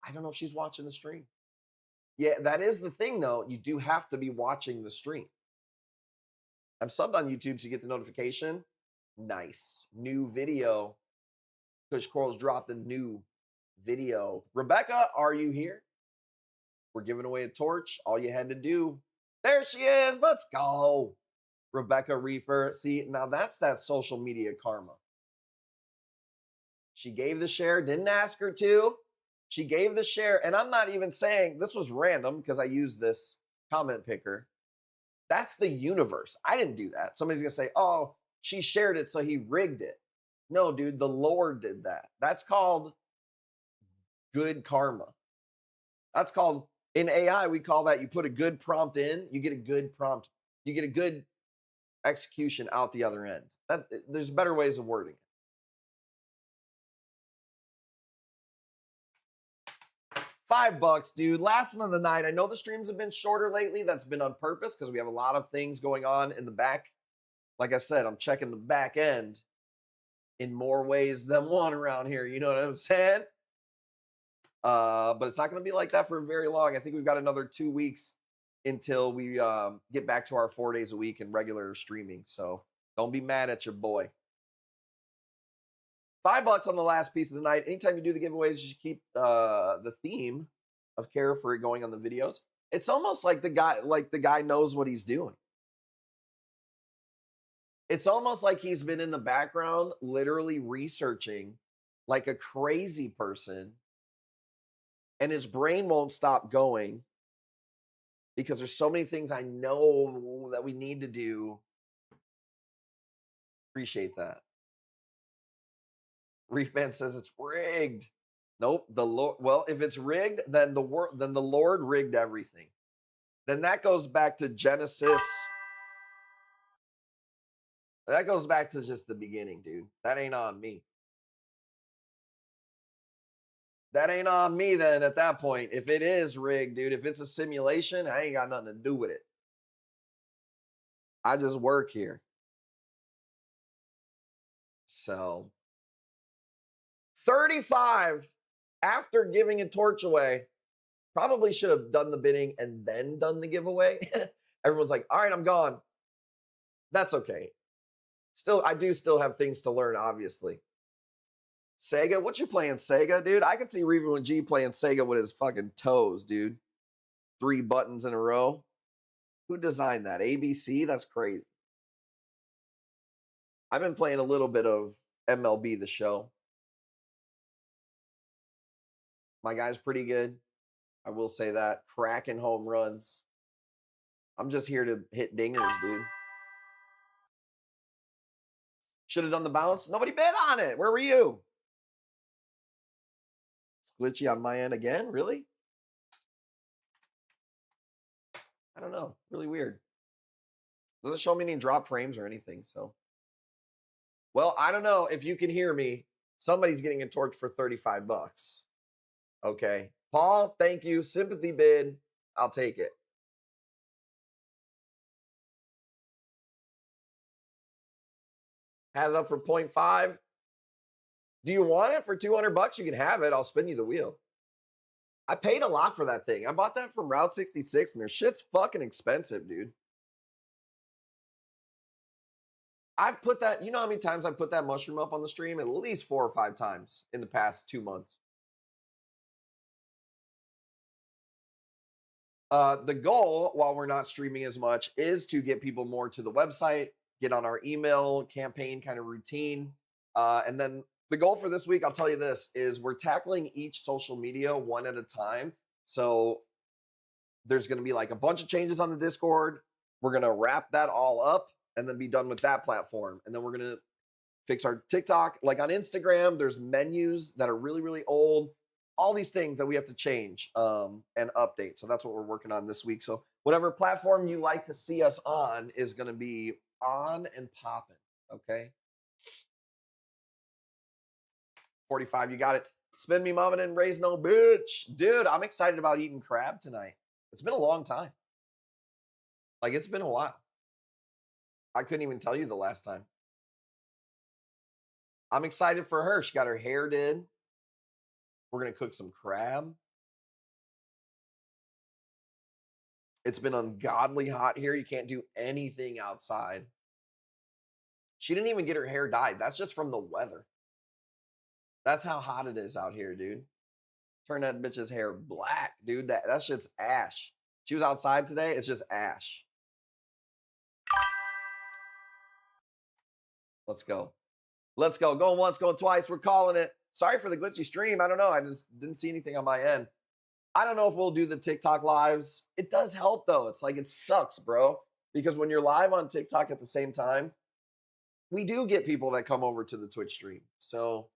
[SPEAKER 1] I don't know if she's watching the stream. Yeah, that is the thing, though. You do have to be watching the stream. I'm subbed on YouTube, so you get the notification. Nice. New video. Kush Corals dropped a new video. Rebecca, are you here? We're giving away a torch. All you had to do. There she is. Let's go. Rebecca Reefer. See, now that's that social media karma. She gave the share, didn't ask her to. She gave the share, and I'm not even saying this was random because I used this comment picker. That's the universe. I didn't do that. Somebody's going to say, oh, she shared it, so he rigged it. No, dude, the Lord did that. That's called good karma. That's called In AI, we call that you put a good prompt in, you get a good prompt, you get a good execution out the other end. There's better ways of wording it. $5, dude. Last one of the night. I know the streams have been shorter lately. That's been on purpose because we have a lot of things going on in the back. Like I said, I'm checking the back end in more ways than one around here. You know what I'm saying? But it's not going to be like that for very long. I think we've got another 2 weeks until we get back to our 4 days a week and regular streaming. So don't be mad at your boy. $5 on the last piece of the night. Anytime you do the giveaways, you should keep the theme of care for it going on the videos. It's almost like the guy knows what he's doing. It's almost like he's been in the background literally researching like a crazy person, and his brain won't stop going because there's so many things I know that we need to do. Appreciate that. Reef Man says it's rigged. Nope. The Lord. Well, if it's rigged, then the Lord rigged everything. Then that goes back to Genesis. That goes back to just the beginning, dude. That ain't on me. That ain't on me then at that point. If it is rigged, dude, if it's a simulation, I ain't got nothing to do with it. I just work here. So 35 after giving a torch away. Probably should have done the bidding and then done the giveaway. Everyone's like, all right, I'm gone. That's okay. Still, I do still have things to learn, obviously. Sega, what you playing, Sega, dude? I can see Reefer and G playing Sega with his fucking toes, dude. 3 buttons in a row. Who designed that? ABC? That's crazy. I've been playing a little bit of MLB The Show. My guy's pretty good. I will say that. Cracking home runs. I'm just here to hit dingers, dude. Should have done the bounce. Nobody bid on it. Where were you? It's glitchy on my end again. Really? I don't know. Really weird. Doesn't show me any drop frames or anything. So, well, I don't know if you can hear me. Somebody's getting a torch for $35. Okay. Paul, thank you. Sympathy bid. I'll take it. Had it up for 0.5. Do you want it for $200? You can have it. I'll spin you the wheel. I paid a lot for that thing. I bought that from Route 66, and their shit's fucking expensive, dude. I've put that, you know how many times I've put that mushroom up on the stream? At least 4 or 5 times in the past 2 months. The goal, while we're not streaming as much, is to get people more to the website, get on our email campaign kind of routine. And then the goal for this week, I'll tell you this, is we're tackling each social media one at a time. So there's going to be like a bunch of changes on the Discord. We're going to wrap that all up and then be done with that platform. And then we're going to fix our TikTok. Like on Instagram, there's menus that are really, really old. All these things that we have to change and update. So that's what we're working on this week. So whatever platform you like to see us on is going to be on and popping. Okay. 45, you got it. Spin me, mama, and raise no bitch. Dude, I'm excited about eating crab tonight. It's been a long time. Like, it's been a while. I couldn't even tell you the last time. I'm excited for her. She got her hair did. We're going to cook some crab. It's been ungodly hot here. You can't do anything outside. She didn't even get her hair dyed. That's just from the weather. That's how hot it is out here, dude. Turn that bitch's hair black, dude. That shit's ash. She was outside today. It's just ash. Let's go. Let's go. Going once, going twice. We're calling it. Sorry for the glitchy stream. I don't know. I just didn't see anything on my end. I don't know if we'll do the TikTok lives. It does help, though. It's like it sucks, bro. Because when you're live on TikTok at the same time, we do get people that come over to the Twitch stream. So,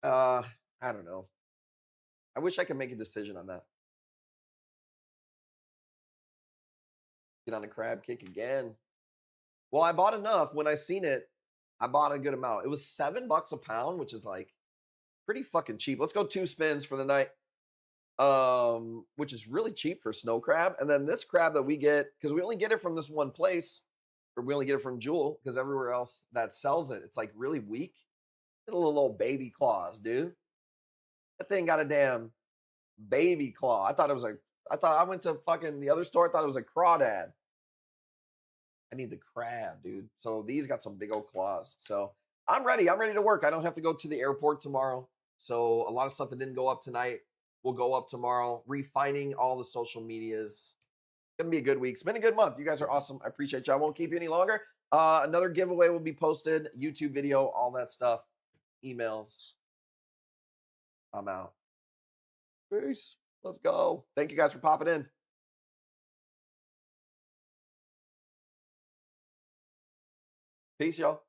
[SPEAKER 1] I don't know. I wish I could make a decision on that. Get on the crab kick again. Well, I bought enough. When I seen it, I bought a good amount. It was $7 a pound, which is like pretty fucking cheap. Let's go 2 spins for the night. Which is really cheap for snow crab. And then this crab that we get, because we only get it from this one place, or we only get it from Jewel, because everywhere else that sells it, it's like really weak. Little baby claws, dude. That thing got a damn baby claw. I thought I went to fucking the other store, I thought it was a crawdad. I need the crab, dude. So these got some big old claws. So I'm ready. I'm ready to work. I don't have to go to the airport tomorrow. So a lot of stuff that didn't go up tonight will go up tomorrow. Refining all the social medias. Gonna be a good week. It's been a good month. You guys are awesome. I appreciate you. I won't keep you any longer. Another giveaway will be posted. YouTube video, all that stuff. Emails. I'm out. Peace. Let's go. Thank you guys for popping in. Peace, y'all.